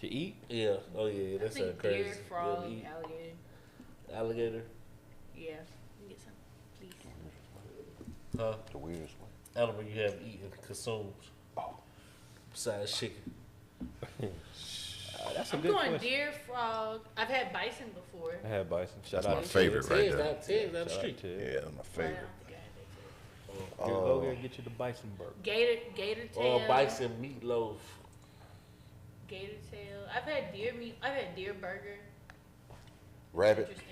A: to eat.
C: Yeah. Oh yeah,
B: I
C: that's
B: think
C: crazy.
B: deer, frog,
C: You eat
B: alligator.
C: alligator.
B: Yeah. Can you get some, please?
C: Huh?
D: The weirdest one.
C: Animal you have eaten, consumed. Besides chicken.
A: That's a
B: I'm
A: good
B: going
A: question.
B: deer, frog. I've had bison before.
A: I had bison. Shout
D: That's
A: out
D: my
A: to
D: favorite
A: Ted.
D: right
C: Ted's
D: there.
C: down the
A: Shout out
C: street.
A: to Ted.
D: Yeah, that's my
B: But I
D: favorite.
B: don't forget that
A: Go there and get you the bison burger.
B: too. Gator tail.
C: Or bison meatloaf.
B: Gator tail. I've had deer meat. I've had deer burger.
D: Rabbit.
B: Interesting.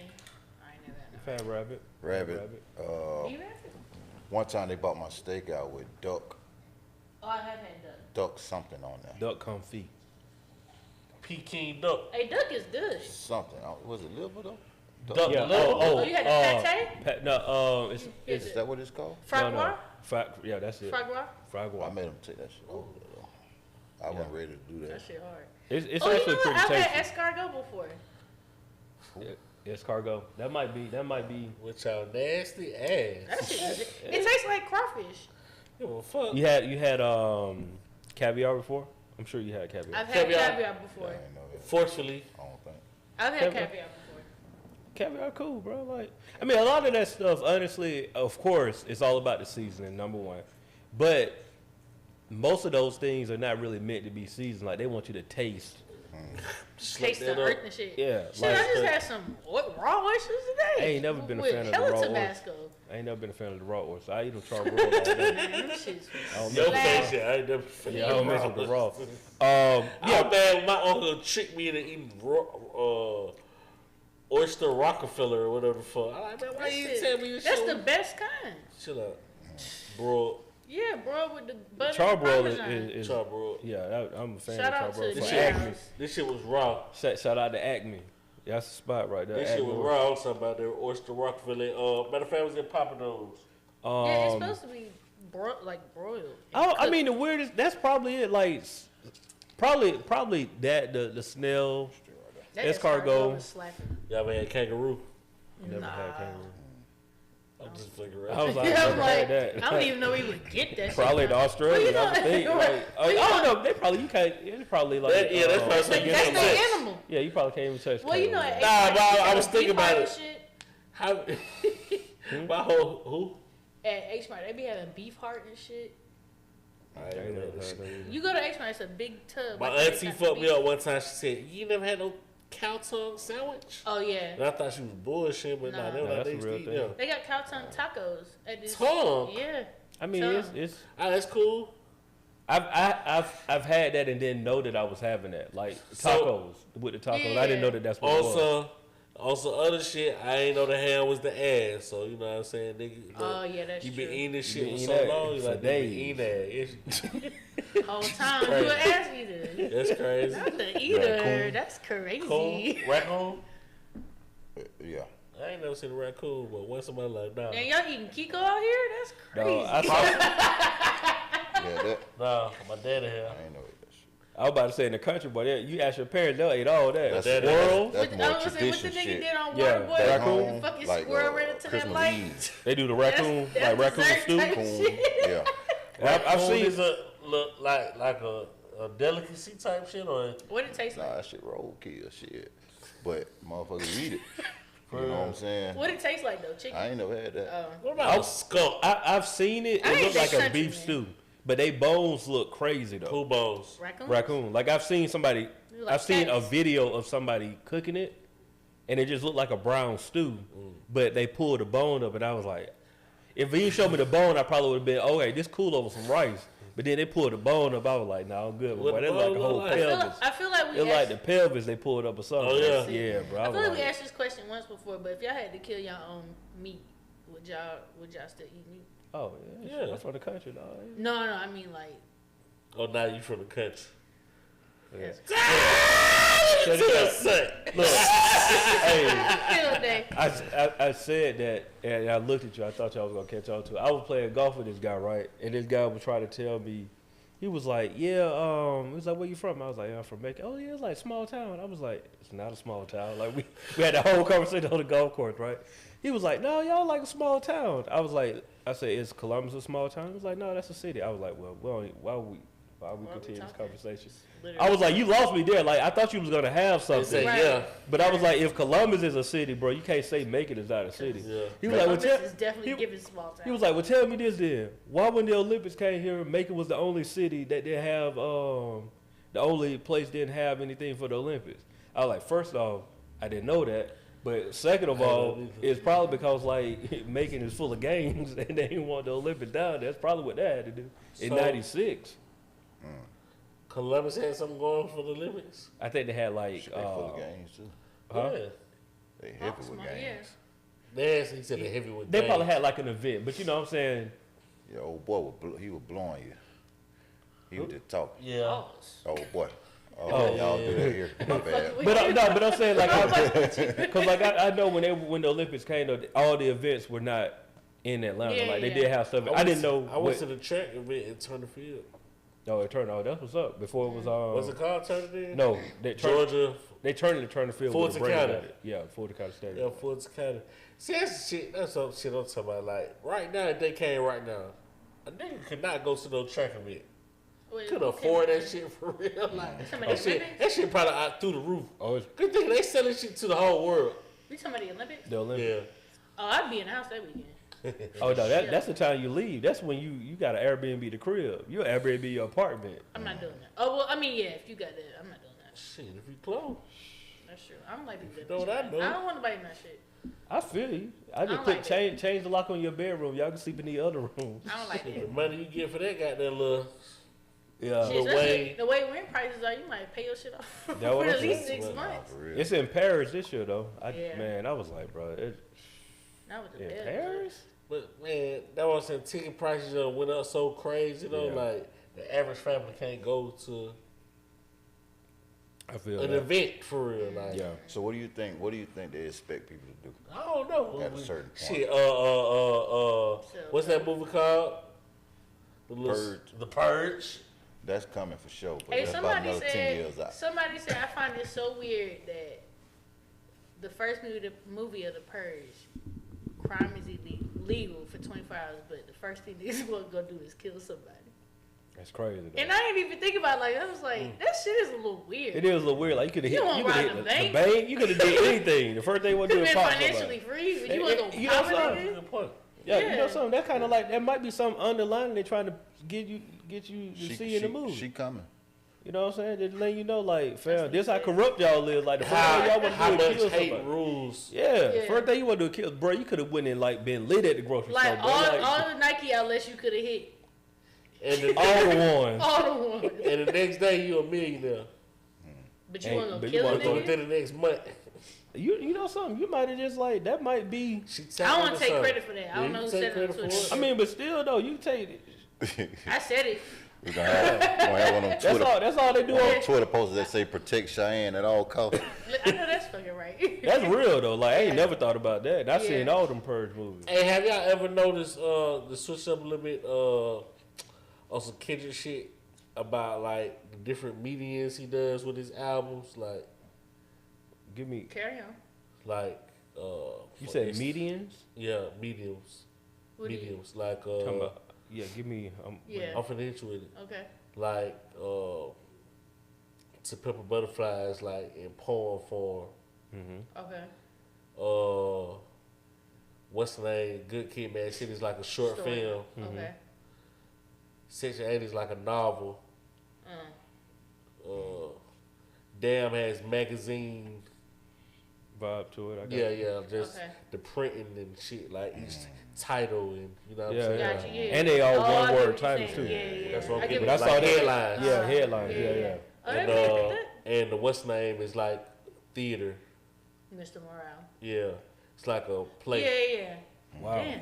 B: I ain't never had no.
A: I've had rabbit.
D: Rabbit.
B: You had it?
D: One time they bought my steak out with duck
B: Oh, I have had duck.
D: something on there.
A: Duck confit.
C: Peking duck.
B: Hey, duck is good.
D: Something. Was it liver though?
C: Duck
A: Yeah.
C: liver.
B: Oh, you had the pate?
A: No.
B: Is
D: Is that what it's called?
B: Fragua?
A: Yeah, that's it.
B: Fragua?
D: I
A: Fragua.
D: made them take that shit over there though. I wasn't ready to do
B: That
D: that.
B: shit hard.
A: It's
B: Oh, you
A: actually
B: know what?
A: pretty
B: I've had
A: tasty.
B: escargot before.
A: Escargot. That might be.
C: With y'all nasty
B: That
C: ass.
B: shit is, it tastes like crawfish.
C: Give a fuck.
A: You had caviar before? I'm sure you had caviar.
B: I've had
C: Caviar.
B: caviar
D: I
B: before.
D: ain't know that.
C: Fortunately,
D: I don't think.
B: I've had
A: Caviar.
B: caviar before.
A: Caviar cool, bro. Like, I mean, a lot of that stuff, honestly, of course, it's all about the seasoning, number one. But most of those things are not really meant to be seasoned. Like, they want you to taste.
C: slip
B: Taste the
C: that
B: earth
C: up.
B: and shit.
A: Yeah,
B: Shit,
A: like-
B: I just had some raw oysters today.
A: I ain't never been a
B: with
A: fan of the
B: hella
A: raw
B: Tabasco.
A: I ain't never been a fan of the raw oysters. I eat them charbroiled all day.
B: Man, them shit's
A: I don't
C: Your
A: mess
B: Flat.
C: face, yeah, I ain't never.
A: Yeah, I don't mess with the raw.
C: Yeah,
A: Yeah,
C: man, my uncle tricked me into eating raw, oyster Rockefeller or whatever the fuck. I'm like, man, why
B: that
C: you
B: shit-
C: tell me this
B: That's
C: shit?
B: the best kind.
C: Chill out, bro.
B: Yeah, bro, with the butter
A: charbroiled
B: and Parmesan.
A: is
C: Char, bro.
A: yeah. I'm a fan
B: Shout
A: of
B: out to
A: charbroiled.
C: This
A: From
C: shit,
A: Acme.
C: this shit was raw.
A: Shout out to Acme. That's the spot right there.
C: This shit
A: Acme.
C: was raw. I was talking about their oyster Rockefeller. Matter of fact, it was in Papa Do's.
B: Yeah, it's supposed to be broiled. and
A: I
B: cooked.
A: mean, the weirdest. That's probably it. Like, probably that the snail.
B: That
A: escargot.
B: is slapping.
C: Y'all ever had kangaroo?
A: Never
B: Nah.
A: had kangaroo.
C: I'm just figuring
A: I was like,
B: Yeah, I'm
A: never
B: like,
A: had that.
B: I don't even know he would get that.
A: Probably
B: shit
A: the
B: now.
A: Australian.
B: Well,
A: I would think. Like,
B: well, you
A: I don't
B: know-
A: know. They probably you can't. It's probably like.
C: That- yeah, that's probably
B: That's
C: something
B: their
C: you can't touch.
B: animal.
A: Yeah, you probably can't even touch.
B: Well, you know,
A: kangaroo.
B: at
C: Nah,
B: H
C: but I
B: Mart,
C: was
B: they
C: thinking
B: be having
C: about it.
B: Shit.
C: How? My whole who?
B: At H Mart, they be having beef heart and shit.
C: I
A: I ain't
C: ain't
A: never
C: know
A: had
C: this.
A: that either.
B: You go to H Mart, it's a big tub.
C: My
B: like they
C: auntie
B: got
C: fucked me
B: beef.
C: up one time. She said, "You never had no cow tongue sandwich?"
B: Oh yeah,
C: And I thought she was bullshit, but
B: Nah.
C: nah, they were
A: Nah,
C: like,
A: that's
C: they
A: a
C: used to
A: real
C: eat
A: thing.
C: them.
B: they got cow tongue tacos at this.
C: Tongue?
B: Yeah.
A: I mean,
B: Tongue.
A: it's.
C: Ah, that's cool.
A: I've had that and didn't know that I was having that. Like tacos with the tacos. I didn't know that that's what it was.
C: Also, other shit, I ain't know the ham was the ass. So, you know what I'm saying? Nigga,
B: Oh yeah, that's
C: you
B: true.
C: been eating this
A: You
C: shit
A: been
C: for
A: eating
C: so
A: that
C: long, you
A: for
C: like, they been
A: days.
C: eating that. It's-
B: Whole time you
C: crazy.
B: an ass eater.
C: That's crazy.
B: Not the eater.
D: Raccoon.
B: That's crazy.
C: Cool. Raccoon?
D: Yeah.
C: I ain't never seen a raccoon, but once somebody like, nah.
B: And y'all eating Kiko out here? That's crazy.
A: No, I saw.
D: Yeah, that.
C: Nah, my daddy here.
D: I ain't know that shit.
A: I was about to say in the country, but you ask your parents, they'll eat all that.
D: That's,
A: Squirrel,
D: that's
B: What-
D: more
B: I was gonna say, what the
D: tradition
B: nigga
D: shit.
B: did on
A: Yeah,
B: Waterboy?
A: back
B: The
A: home,
B: fucking
D: like,
B: squirrel ran into that
D: Christmas
B: light.
D: Eve.
A: they do the raccoon,
B: That's
A: like raccoon
B: dessert
A: stew.
B: type
D: Coon,
B: shit.
D: yeah.
A: I've
C: Raccoon
A: seen.
C: is a look like a delicacy type shit, or
B: What it taste
D: Nah,
B: like?
D: that shit roadkill shit. But motherfuckers eat it. You know what I'm saying?
B: What it taste like though? Chicken.
D: I ain't never had that.
C: what about
A: I-
C: a skunk?
A: I've seen it.
B: I
A: It
B: ain't
A: looks like
B: that
A: a
B: country,
A: beef
B: man.
A: stew, but they bones look crazy though.
C: Cool bones.
B: Raccoon.
A: Raccoon. Like I've seen somebody.
B: Like
A: I've seen a
B: cats.
A: video of somebody cooking it, and it just looked like a brown stew. But they pulled the bone up, and I was like, if you showed me the bone, I probably would have been okay. This cool over some rice. But then they pulled the bone up. I was like, nah, I'm good.
C: What
A: But
C: the
A: it like a
C: bone
A: whole
C: look like?
A: pelvis.
B: I feel like we
A: It's like
B: asked,
A: the pelvis they pulled up or something.
C: Oh, yeah.
A: yeah, bro.
B: I
A: I
B: feel
A: was
B: like we
A: like,
B: asked this question once before, but if y'all had to kill your own meat, would y'all still eat meat?
A: oh yeah,
C: Yeah.
A: I'm from the country, dog.
B: No, I mean like.
C: Oh, now you from the country.
A: Yeah.
C: Look at that set.
A: Look, hey.
B: Kill day.
A: I said that, and I looked at you. I thought y'all was gonna catch on to it. I was playing golf with this guy, right? And this guy was trying to tell me, he was like, "Yeah, he was like, where you from?" I was like, "I'm from Macon." "Oh yeah, it's like small town." I was like, "It's not a small town." Like we had the whole conversation on the golf course, right? He was like, "No, y'all like a small town." I said, "Is Columbus a small town?" He was like, "No, that's a city." I was like, "Well, why we continue this
B: talking?
A: conversation?"
B: Literally.
A: I was like, "You lost me there." Like I thought you was gonna have
C: They
A: something.
C: say,
B: Right.
C: yeah.
A: But I was like, if Columbus is a city, bro, you can't say Macon is not a city.
C: Yeah.
A: He was like, well,
B: Columbus is definitely
A: he-
B: giving small town.
A: he was like, well, tell me this then. Why when the Olympics came here, Macon was the only city that didn't have, the only place didn't have anything for the Olympics? I was like, first off, I didn't know that. But second of
C: I
A: all,
C: don't either.
A: it's probably because like Macon is full of gangs and they didn't want the Olympics down. That's probably what that had to do in
C: So-
A: '96.
C: Columbus had something going for the Olympics.
A: I think they had like,
D: Shit, they full of games too.
A: huh?
C: Yeah.
D: They heavy
B: Awesome,
D: with
B: yeah.
D: games.
C: Yes, he said the heavyweight.
A: They probably had like an event, but you know what I'm saying?
D: Your old boy he was blowing you. He was just talking.
C: Yeah.
B: Oh,
D: Old boy. Oh,
A: Oh,
D: y'all
C: yeah.
D: do that here. My bad.
A: But no, but I'm saying like, because like I know when the Olympics came, though, all the events were not in Atlanta.
B: Yeah,
A: like they
B: yeah.
A: did have stuff. I didn't know.
C: I went to the track event in Turner Field.
A: No, it turned out. That's what's up. Before it was
C: What's it called? Turner Field?
A: No, they turned,
C: Georgia.
A: they turned it to Turner Field. with a
C: Fulton
A: brand
C: County.
A: on it. Yeah, Fulton County Stadium.
C: Yeah, Fulton County. See, that's the shit. That's some shit I'm talking about. Like right now, if they came right now, a nigga could not go to no track event.
B: wait,
C: Couldn't
B: okay.
C: afford that shit for real. Like
B: Somebody Olympics?
C: that shit probably out through the roof.
A: Oh, it's
C: Good thing they selling shit to the whole world.
B: You talking about the Olympics?
A: the Olympics.
C: Yeah.
B: Oh, I'd be in the house that weekend.
A: Oh no, that's the time you leave. That's when you got to Airbnb the crib. You Airbnb your apartment.
B: I'm not doing that. Oh well, I mean, yeah, if you got that, I'm not doing that.
C: Shit, if you close.
B: That's true. I don't like people that.
C: know what I know?
B: I don't want nobody in that shit.
A: I feel you. I just
B: don't
A: put
B: like that.
A: change the lock on your bedroom. Y'all can sleep in the other rooms.
B: I don't like
C: The
B: that.
C: money you get for that goddamn little.
A: Yeah.
B: Shit,
C: the
B: especially
C: way-
B: the way rent prices are, you might pay your shit off
A: That
B: for
A: what
B: at
A: I'm
B: least
A: saying.
B: 6
C: Nah,
B: months.
D: For real.
A: It's in Paris this year though.
B: Yeah.
A: Man, I was like, bro,
B: Not with the
A: in
B: bed.
A: Paris?
C: But man, that was saying ticket prices went up so crazy. You know,
A: Yeah.
C: like the average family can't go to.
A: I feel
C: an
A: that.
C: event for real. Like,
A: Yeah.
D: So what do you think? What do you think they expect people to do?
C: I don't know.
D: At a certain point.
C: Shit, what's that movie called?
D: Purge.
C: The Purge.
D: That's coming for sure, but
B: Hey,
D: that's about another 10 years out.
B: somebody said I find it so weird that the first movie of the Purge, crime is illegal for 24 hours, but the first thing niggas want to go do is kill somebody.
A: That's crazy. Though.
B: And I didn't even think about it like I was like, that shit is a little weird.
A: It is a little weird. Like you could have hit,
B: don't
A: you could
B: rob
A: hit
B: the
A: the
B: bank.
A: bank. You could have did anything. The first thing you want to
B: Could
A: do
B: have
A: is
B: been
A: pop
B: financially
A: somebody.
B: free, but you want to go
A: You know
B: pop a
A: something?
B: nigga?
C: Good point.
A: Yeah, you know
B: Yeah.
A: something. That kind of like that might be some underlying they trying to get you to see in the movie.
D: She coming.
A: You know what I'm saying? Just letting you know, like, fam, this how corrupt y'all is. Like the first thing y'all want
C: How
A: to do is
C: much
A: kill
C: hate
A: somebody.
C: rules?
A: Yeah,
B: Yeah.
A: first thing you want to do is kill, bro. You could have went and like been lit at the grocery store,
B: Like
A: bro.
B: all the Nike outlets you could have hit,
C: And the,
A: all the ones.
B: all the ones.
C: and the next day you a millionaire.
B: But you
A: Hey,
B: want to
A: but
B: go
A: you
B: kill a
A: wanna go
C: Or
B: nigga?
C: within the next month.
A: You know something? You might have just like that might be.
B: I don't want to take credit for that. I don't know who said it on
C: credit for
B: Twitter.
C: it.
A: I mean, but still though, you take it.
B: I said it.
D: We're gonna have one of them
A: That's
D: Twitter,
A: all. That's all they do. On,
D: Twitter posts that say protect Cheyenne at all costs.
B: I know that's fucking right.
A: that's real though. Like I ain't never thought about that. And I
B: Yeah.
A: seen all them Purge movies.
C: Hey, have y'all ever noticed the switch up a little bit on some Kendrick shit about like the different mediums he does with his albums?
A: Give me.
B: Carry on.
C: Like
A: You
C: for
A: said
C: instance-
A: medians.
C: Yeah, mediums.
B: What do you-
C: Mediums. Like
A: Talking about, yeah, give me.
B: Yeah.
C: I'm finna hit you with it.
B: Okay.
C: Like To Pepper Butterflies, like in poem form.
B: Okay.
C: What's the name? Good Kid, Mad City is like a short
B: Story.
C: film.
B: Okay.
C: Section 8 is like a novel. Damn has magazine.
A: Vibe to it. I got
C: Yeah,
A: you.
C: yeah, just
B: Okay.
C: the printing and shit, like each title and you know what
A: Yeah,
C: I'm saying?
A: yeah.
B: Gotcha, yeah.
A: And they all
B: Oh, I
A: one
B: get
A: word
B: what you're
A: titles
B: saying.
A: too.
B: Yeah, yeah.
C: That's what I'm
B: I get
C: getting
A: But I
C: at.
A: saw
C: Like
A: that.
C: headlines.
A: Yeah, headlines. Yeah, yeah.
B: Oh,
C: And,
B: that makes that.
C: and the what's name is like theater.
B: Mr. Morale.
C: Yeah, it's like a play.
B: Yeah, yeah.
A: Wow.
B: Damn.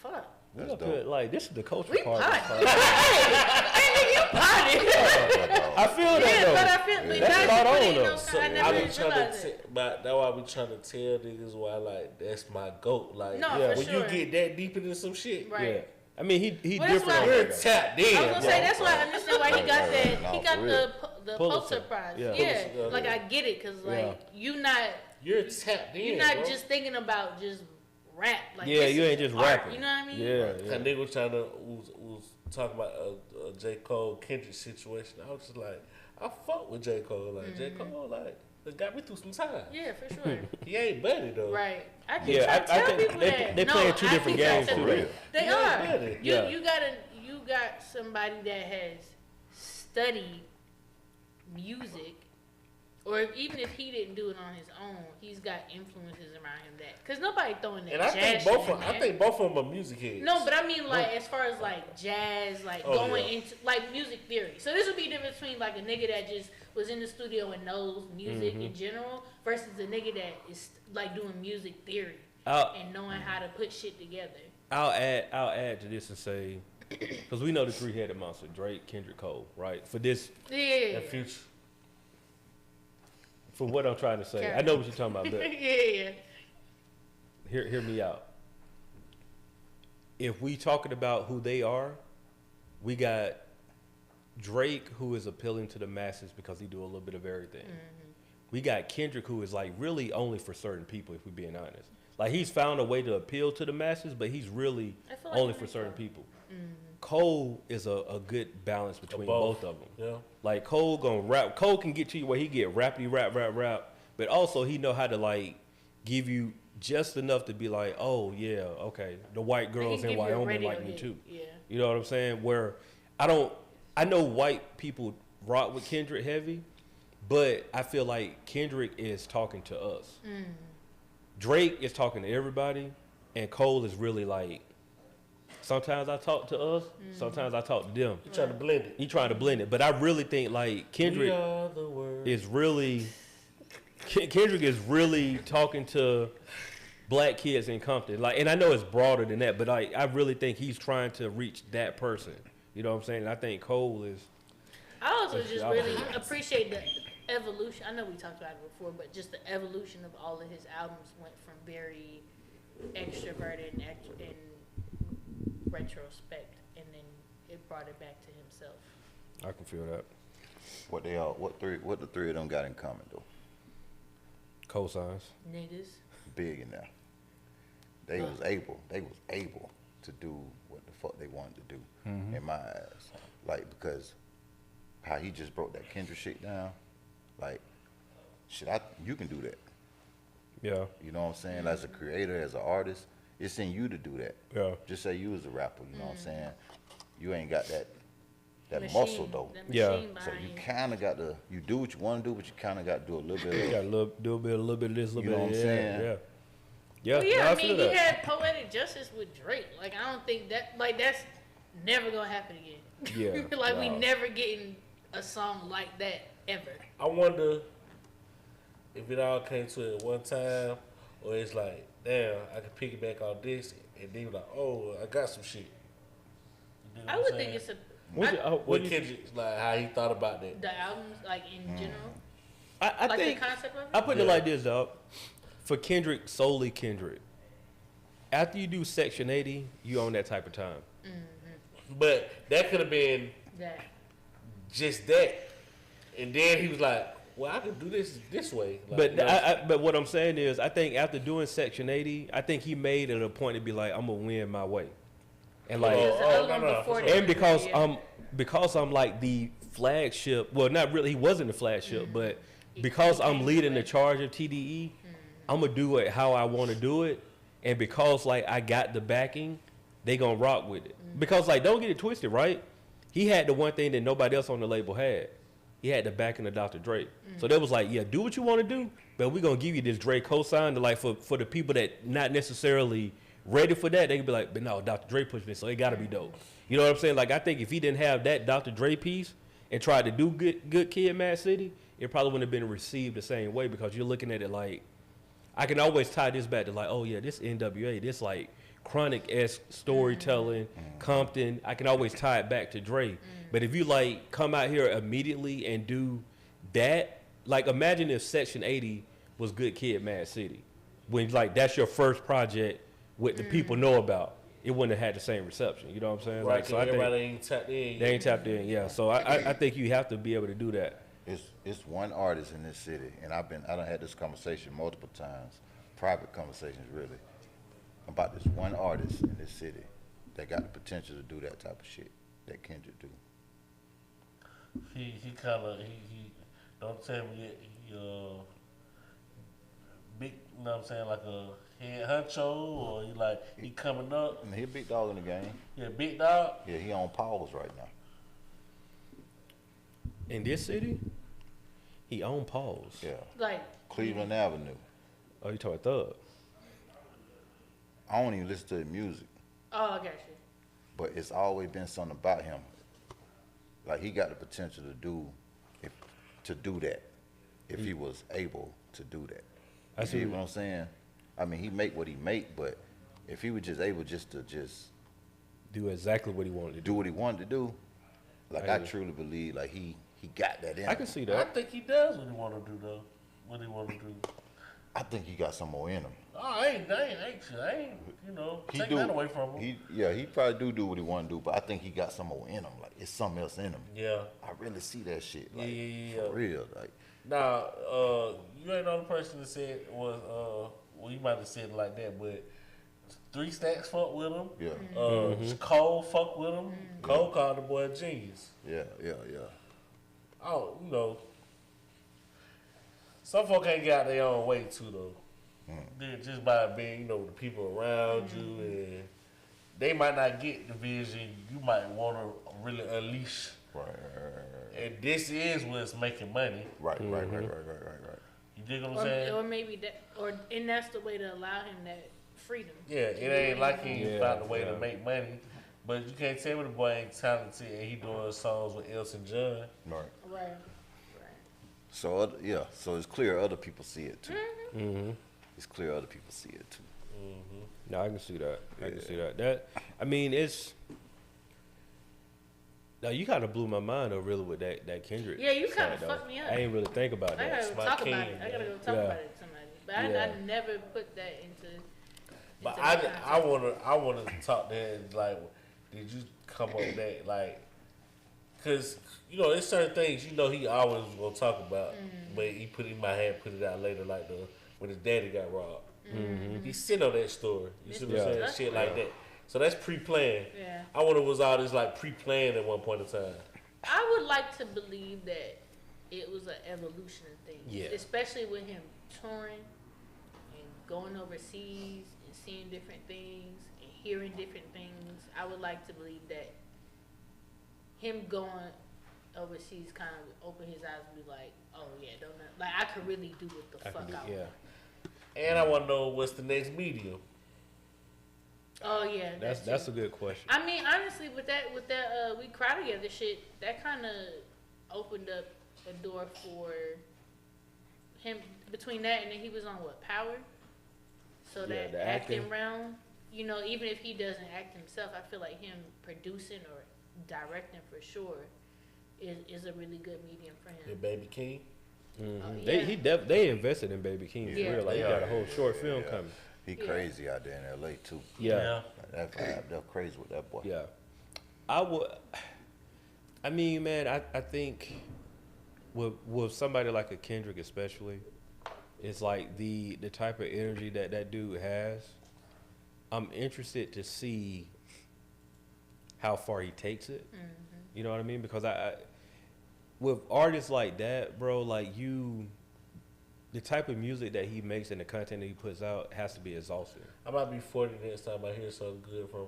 B: Fuck.
A: We
D: That's
A: up
D: dope.
A: here, like this is the culture
B: We
A: part.
B: potted.
A: of the podcast.
B: Hey, nigga, you potted.
A: I feel that
B: Yeah,
A: though.
B: but I feel like
A: That's
B: now
A: spot
B: you put
A: on,
B: it in
A: though.
B: those
C: So
B: I
C: I
B: never
C: be
B: even
C: trying
B: realized
C: to,
B: it.
C: but that's why I be trying to tell niggas why like that's my goat. Like
B: No,
A: Yeah.
B: for
C: when
B: sure.
C: you get that deep into some shit,
B: Right.
A: Yeah. I mean, he
B: Well, that's
A: different.
B: why-
A: on
C: you're
A: that, though.
C: tapped in.
B: I was gonna say
C: bro.
B: that's why I understand why he got
D: Right,
B: that.
D: right.
B: He
D: No,
B: got
D: for
B: the
A: Pulitzer.
B: Pulitzer Prize.
A: Yeah.
B: Yeah,
C: Pulitzer,
B: like
C: yeah.
B: I get it, cause like
A: Yeah.
B: you not
C: You're tapped in.
B: you're not
C: bro.
B: just thinking about just rap. Like
A: Yeah,
B: this
A: you
B: is
A: ain't just
B: art,
A: rapping.
B: You know what I mean?
A: Yeah,
C: That
A: yeah.
C: nigga was trying to was talking about J. Cole Kendrick situation. I was just like, I fuck with J. Cole. Like J. Cole, like it got me through some time.
B: Yeah, for sure.
C: He ain't buddy though.
B: Right. I keep
A: Yeah,
B: trying to
A: I
B: tell
A: think
B: people
A: they-
B: that.
A: they
B: No,
A: playing two
B: I
A: different
B: keep trying
A: games
B: to
A: for
B: tell
A: real.
B: people. They
C: Yeah,
B: are.
C: better.
A: Yeah.
B: You got somebody that has studied music, or even if he didn't do it on his own, he's got influences around him that because nobody throwing that
C: And I
B: jazz
C: think
B: shit
C: both
B: in
C: of
B: there.
C: I think both of them are music heads.
B: No, but I mean like as far as like jazz, like
C: Oh,
B: going
C: yeah.
B: into like music theory. So this would be the difference between like a nigga that just was in the studio and knows music in general versus a nigga that is like doing music theory
A: I'll,
B: and knowing how to put shit together.
A: I'll add to this and say, because we know the three-headed monster: Drake, Kendrick, Cole, right? For this,
B: Yeah.
C: And Future.
A: for what I'm trying to say, I know what you're talking about, but
B: yeah.
A: hear me out. If we talking about who they are, we got Drake, who is appealing to the masses because he do a little bit of everything. We got Kendrick, who is like really only for certain people, if we're being honest. Like he's found a way to appeal to the masses, but he's really
B: I feel like
A: only
B: he
A: for
B: makes
A: certain
B: that.
A: people. Cole is a good balance between both of them.
C: Yeah.
A: Like Cole gonna rap. Cole can get to you where he get rappity rap, but also he know how to like give you just enough to be like, oh yeah, okay, the white girls in Wyoming like me too.
B: Yeah.
A: You know what I'm saying? Where I know white people rock with Kendrick heavy, but I feel like Kendrick is talking to us. Drake is talking to everybody, and Cole is really like, sometimes I talk to us, sometimes I talk to them.
C: You trying to blend it.
A: He trying to blend it, but I really think like Kendrick
C: We are the world.
A: is really Kendrick is really talking to black kids in Compton. Like, and I know it's broader than that, but I really think he's trying to reach that person. You know what I'm saying? And I think Cole is.
B: I also
A: That's
B: just
A: the
B: really
A: opposite.
B: appreciate evolution. I know we talked about it before, but just the evolution of all of his albums went from very extroverted and retrospect, and then it brought it back to himself.
A: I can feel that.
D: What the three of them got in common though?
A: Cosigns.
B: Niggas.
D: Big in there. They was able to do what the fuck they wanted to do in my eyes. Like, because how he just broke that Kendrick shit down, like, you can do that.
A: Yeah.
D: You know what I'm saying? As a creator, as an artist, it's in you to do that.
A: Yeah.
D: Just say you was a rapper, you know what I'm saying? You ain't got that
B: Machine,
D: muscle though.
B: that
A: Yeah.
B: machine
D: So
B: behind
D: you kind of got to, you do what you want to do, but you kind of got to do a little bit
A: You
D: of
A: got a little bit of this, a little
D: You
A: bit
D: know
A: of
D: what I'm
A: that.
D: saying?
A: Yeah. Yeah.
B: Well, yeah,
A: no,
B: I
A: feel
B: mean, he
A: that.
B: had Poetic Justice with Drake. Like, I don't think that's never gonna happen again.
A: Yeah,
B: like, we
D: no.
B: never getting a song like that ever.
C: I wonder if it all came to it at one time, or it's like, damn, I can piggyback on this, and then like, oh, I got some shit. You know
B: I
C: what
B: would
C: I'm
B: think
C: saying?
B: it's a
A: What
C: What
A: do you-
C: Kendrick, like how he thought about that.
B: the albums, like in general,
A: I
B: like
A: think
B: the concept of it.
A: I put it
C: Yeah.
A: like this, dog. For Kendrick, solely Kendrick. After you do Section 80, you own that type of time.
C: But that could have been
B: that
C: just that, and then he was like, well, I can do this way. Like,
A: But
C: you know,
A: but what I'm saying is, I think after doing Section 80, I think he made it a point to be like, I'm gonna win my way, and like,
B: Because the other one
C: no.
B: before
C: And
B: that,
A: and because
B: yeah.
A: I'm like the flagship. Well, not really. He wasn't the flagship, but because
B: He
A: I'm
B: came
A: leading the
B: with-
A: charge of TDE, I'm gonna do it how I want to do it, and because like I got the backing, they gonna rock with it. Because like, don't get it twisted, right? He had the one thing that nobody else on the label had. He had the backing of Dr. Dre. So they was like, yeah, do what you want to do, but we're gonna give you this Dre cosign to like for the people that not necessarily ready for that, they can be like, but no, Dr. Dre pushing it, so it gotta be dope. You know what I'm saying? Like, I think if he didn't have that Dr. Dre piece and tried to do good Kid, Mad City, it probably wouldn't have been received the same way, because you're looking at it like, I can always tie this back to like, oh yeah, this NWA, this like Chronic-esque storytelling, Compton. I can always tie it back to Dre. But if you like come out here immediately and do that, like imagine if Section 80 was Good Kid, Mad City, when like that's your first project with the people know about, it wouldn't have had the same reception. You know what I'm saying?
C: right,
A: Like, so
C: 'cause
A: I think
C: everybody ain't tapped in.
A: they ain't tapped in. Yeah, so I think you have to be able to do that.
D: It's one artist in this city, and I done had this conversation multiple times, private conversations really, about this one artist in this city that got the potential to do that type of shit that Kendrick do.
C: He kind of he don't tell me he big. You know what I'm saying, like a head honcho, or he coming up.
D: I mean, he a big dog in the game.
C: Yeah, big dog.
D: Yeah, he on pause right now.
A: In this city, he on pause.
D: Yeah,
B: like
D: Cleveland Avenue.
A: Oh, you talking Thug?
D: I don't even listen to his music,
B: oh, I got you.
D: but it's always been something about him. Like, he got the potential to do that if he was able to do that.
A: I
D: You
A: see
D: see what I'm saying? I mean, he make what he make, but if he was just able to
A: Do exactly what he wanted to
D: do
A: do.
D: what he wanted to do, like,
A: I
D: I
A: agree.
D: truly believe like he got that in
A: I
D: him.
A: can see
C: I
A: that.
C: think he does what he want to do though. What he want to do.
D: I think he got some more in him.
C: Oh, I ain't you know,
D: He
C: take
D: do.
C: that away from him.
D: He probably do what he want to do, but I think he got some more in him. Like, it's something else in him.
C: Yeah.
D: I really see that shit. Like,
C: Yeah.
D: for real. Like,
C: Now, you ain't the only person that said was well, you might have said it like that, but 3 Stacks fuck with him.
D: yeah,
C: Cole fuck with him. Cole called the boy a genius.
D: yeah.
C: Oh, you know, some folk ain't got their own way too though. They're just by being, you know, the people around you, and they might not get the vision you might want to really unleash.
D: Right.
C: And this is what's making money.
D: Right.
C: You dig what I'm saying?
B: Or maybe that, and that's the way to allow him that freedom.
C: Yeah, it ain't like he
A: Yeah,
C: found a way to
A: yeah.
C: make money. But you can't tell me the boy ain't talented and he doing songs with Elton John.
D: Right.
B: Right.
D: So so it's clear other people see it too.
A: Mm-hmm.
D: It's clear other people see it too.
A: No, I can see that. I can see that. I mean, No, you kind of blew my mind though, really, with that Kendrick.
B: Yeah, you
A: side,
B: kinda
A: though.
B: fucked me up.
A: I ain't really think about
B: I
A: that.
B: gotta
C: That's
B: go
C: my
B: talk
C: king,
B: about it. I gotta
C: man.
B: go talk
A: Yeah.
B: about it to somebody. But
A: Yeah.
B: I never put that into.
C: But
B: my concept.
C: I wanna talk to him, like, did you come up with that, like, cause you know there's certain things he always was gonna talk about, but he put it in my hand, put it out later, like when his daddy got robbed. He sent on that story. You see what I'm saying?
B: That's
C: Shit like that. So that's pre-planned.
B: Yeah.
C: I wonder was all this like pre-planned at one point in time.
B: I would like to believe that it was an evolution of things.
A: Yeah.
B: Especially with him touring and going overseas and seeing different things and hearing different things. I would like to believe that him going overseas kind of opened his eyes and be like, oh yeah, don't know. Like I could really do what the
A: I can
B: fuck
A: do,
B: I
A: yeah.
B: want.
C: And I want to know what's the next medium.
B: Oh yeah,
A: That's a good question.
B: I mean, honestly, with that We Cry Together shit, that kind of opened up a door for him. Between that and then he was on what, Power? So
A: Yeah,
B: that
A: the
B: acting
A: acting.
B: realm, you know, even if he doesn't act himself, I feel like him producing or directing for sure is a really good medium for
C: The
B: him.
C: Baby King.
B: Yeah.
A: They invested in Baby King for
B: Yeah.
A: real. Like, he
C: Yeah.
A: got a whole short film
D: Yeah.
A: coming.
D: He
B: Yeah.
D: crazy out there in L.A. too.
A: Yeah.
D: That vibe, they're crazy with that boy.
A: Yeah. I mean, man, I think with somebody like a Kendrick especially, it's like the type of energy that dude has. I'm interested to see how far he takes it. You know what I mean? Because I with artists like that, bro, like the type of music that he makes and the content that he puts out has to be exhausting.
C: I might be 40 next time I hear something good from him.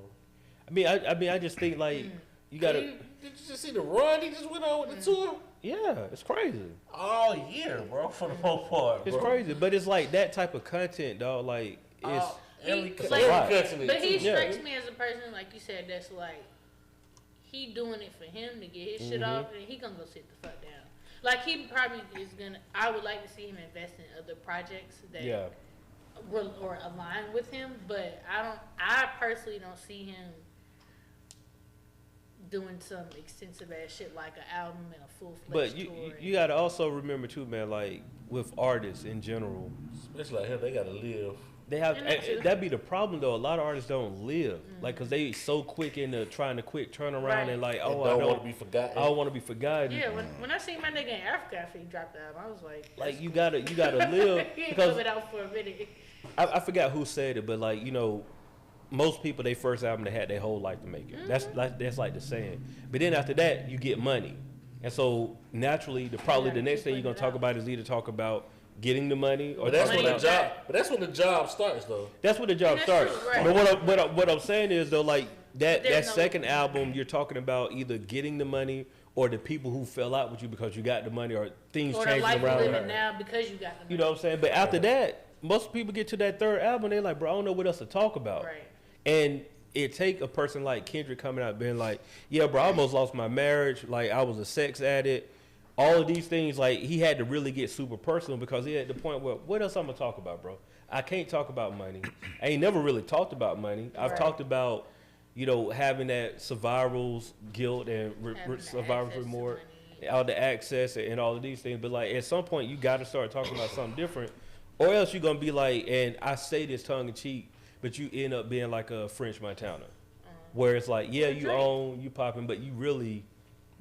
A: I mean, I just think like you gotta.
C: Did you just see the run he just went on with the tour?
A: Yeah, it's crazy.
C: All year, bro, for the most part.
A: It's
C: bro.
A: crazy, but it's like that type of content, dog. Like it's
C: Every
B: He-
A: like-
C: continent,
B: But he
C: too.
A: Yeah.
B: strikes me as a person, like you said, that's like he doing it for him to get his shit off, and he gonna go sit the fuck down. Like he probably is gonna. I would like to see him invest in other projects that
A: yeah.
B: or align with him, but I personally don't see him doing some extensive ass shit like an album and a full fledged
A: But
B: tour.
A: you gotta also remember too, man. Like with artists in general,
C: Especially like him, they gotta live.
A: they have
B: And that too.
A: that'd be the problem though. A lot of artists don't live like because they so quick into trying to quick turn around
B: Right.
A: and like
C: And
A: oh
C: don't
A: I
C: want to
A: don't
C: be forgotten.
A: I don't want to be forgotten.
B: yeah, when I seen my nigga in Africa after he dropped the album, I was like,
A: Like you gotta live
B: he ain't
A: because
B: coming out for a minute.
A: I forgot who said it, but like most people they first album they had their whole life to make it. That's like the saying. But then after that you get money, and so naturally
B: gotta
A: the next
B: keep
A: thing you're
B: putting
A: gonna
B: it
A: talk
B: out.
A: about is either talk about getting the money or
C: But that's
A: talk
C: when the
A: about,
C: job. But that's when the job starts, though.
A: that's when the job
B: That's
A: starts.
B: true, right.
A: But what I'm saying is though like that
B: There's no-
A: second album you're talking about either getting the money or the people who fell out with you because you got the money or things
B: Or the
A: changing
B: life
A: around.
B: you're living now because you got the money.
A: You know what I'm saying? But after that, most people get to that third album, they're like, bro, I don't know what else to talk about.
B: Right.
A: And it take a person like Kendrick coming out being like, yeah, bro, I almost lost my marriage. Like, I was a sex addict. All of these things, like, he had to really get super personal because he had the point where, what else I'm going to talk about, bro? I can't talk about money. I ain't never really talked about money. I've
B: Right.
A: talked about, having that survivor's guilt and
B: Having the
A: survivor's
B: access to
A: remorse,
B: money.
A: all the access and all of these things. But, like, at some point, you got to start talking about something different. Or else you're going to be like, and I say this tongue in cheek, but you end up being like a French Montana. Where it's like, yeah, you
B: Drake.
A: own, you popping, but you really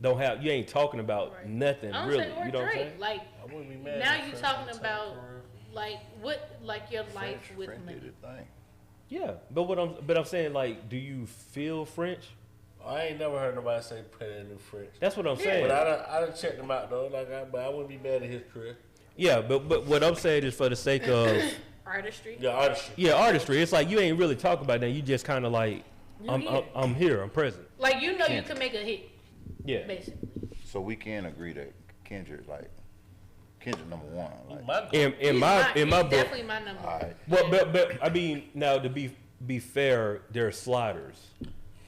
A: don't have, you ain't talking about
B: Right.
A: nothing,
B: I don't
A: really.
B: say or
A: You know what I'm
B: Drake.
A: saying?
B: Like
C: I wouldn't be mad.
B: now
C: if
B: you
C: French
B: talking
C: was
B: about
C: taking career.
B: like what like your life
D: French,
B: with
D: French
B: money.
D: did the thing.
A: Yeah, but I'm saying, like, do you feel French?
C: I ain't never heard nobody say put in the French.
A: That's what I'm
B: Yeah.
A: saying.
C: But I done checked him out though. But I wouldn't be mad at his career.
A: Yeah, but what I'm saying is for the sake of
B: Artistry.
C: Yeah, artistry.
A: artistry. It's like you ain't really talking about that. You just kind of like,
B: You
A: I'm
B: here.
A: I'm here, I'm present.
B: Like you know you
D: Can't.
B: can make a hit,
A: Yeah,
B: basically.
D: So we can agree that Kendrick number one. Like,
C: My
A: in
B: He's
A: my
B: he's
A: book.
B: definitely my number
D: all
B: one.
D: right.
A: Well,
B: Yeah.
A: but I mean, now to be fair, there are sliders,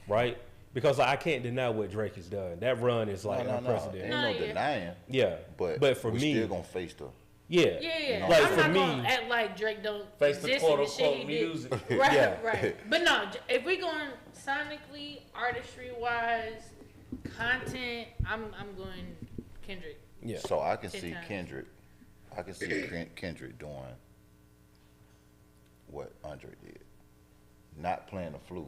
A: right? Because I can't deny what Drake has done. That run is like
D: no,
A: unprecedented.
D: ain't
B: No,
D: no
B: yeah.
D: denying.
A: Yeah, but for
D: we
A: me,
D: still gonna face the.
A: yeah,
B: Yeah.
A: Like
B: I'm
A: for
B: not
A: me,
B: gonna act like Drake don't
C: face the
B: exist in
C: quote
B: the shit
C: unquote
B: he did.
C: music.
B: Right,
A: Yeah.
B: right. But no, if we going sonically, artistry wise, Content, I'm going Kendrick.
A: Yeah.
D: So I can
B: 10
D: see
B: times.
D: Kendrick. I can see Kendrick doing what Andre did, not playing the flute.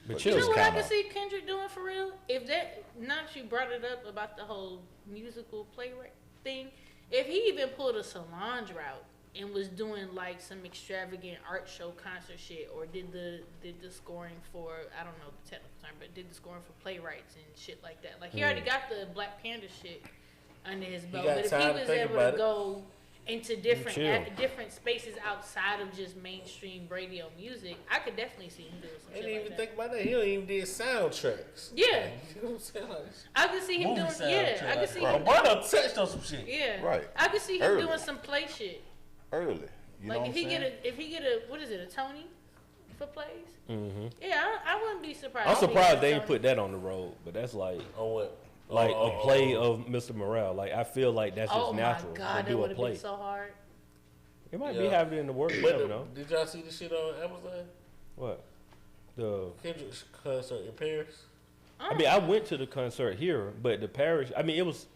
A: But
B: You
A: chill.
B: know what I
D: kinda-
B: can see Kendrick doing for real? If that, not you brought it up about the whole musical playwright thing, if he even pulled a Solange route and was doing like some extravagant art show concert shit, or did the scoring for, I don't know the technical term, but did the scoring for playwrights and shit like that. Like he already got the Black Panther shit under his belt,
C: got
B: but if he
C: time to
B: was
C: think
B: able
C: about
B: to
C: it.
B: go into different
A: Chill.
B: different spaces outside of just mainstream radio music, I could definitely see him doing some
C: I
B: shit
C: didn't
B: like
C: even
B: that.
C: think about that. He don't even did soundtracks.
B: Yeah.
C: You know what I'm saying? Like,
B: I could see him
C: movie
B: doing,
C: soundtrack.
B: yeah. I could see
C: Like,
B: him,
C: Bro done touched on some shit.
B: yeah.
D: Right.
B: I could see him
D: Early.
B: doing some play shit.
D: Early. You know
B: Like
D: what
B: if
D: I'm
B: he
D: saying?
B: if he get a what is it, a Tony for plays?
A: Mm-hmm.
B: Yeah, I wouldn't be surprised.
A: I'm
B: if he
A: surprised
B: got
A: they
B: a
A: ain't
B: Tony.
A: put that on the road, but that's like
C: On what?
A: a play of Mr. Morale. Like I feel like that's just
B: Oh my
A: natural
B: god,
A: to
B: that
A: do
B: would
A: a
B: have
A: play.
B: been so hard.
A: It might be
C: Yeah.
A: having it in the works. You
C: But
A: never know.
C: did y'all see the shit on Amazon?
A: What? The
C: Kendrick's concert in Paris.
A: I mean, I went to the concert here, but the parish. I mean, it was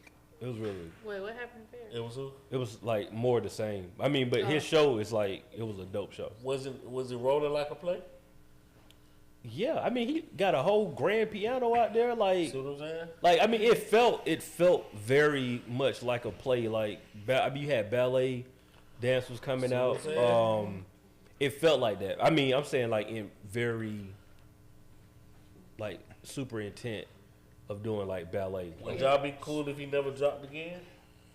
A: really.
B: Wait, what happened there?
C: It was who?
A: It was like more the same. I mean, but his
B: Oh.
A: show is like it was a dope show.
C: Was it rolling like a play?
A: Yeah, I mean, he got a whole grand piano out there.
C: See what I'm saying?
A: Like I mean, it felt very much like a play. Like I mean, you had ballet dancers coming
C: See what
A: out.
C: I'm saying?
A: It felt like that. I mean, I'm saying like in very like super intent of doing like ballet.
C: Would y'all be cool if he never dropped again?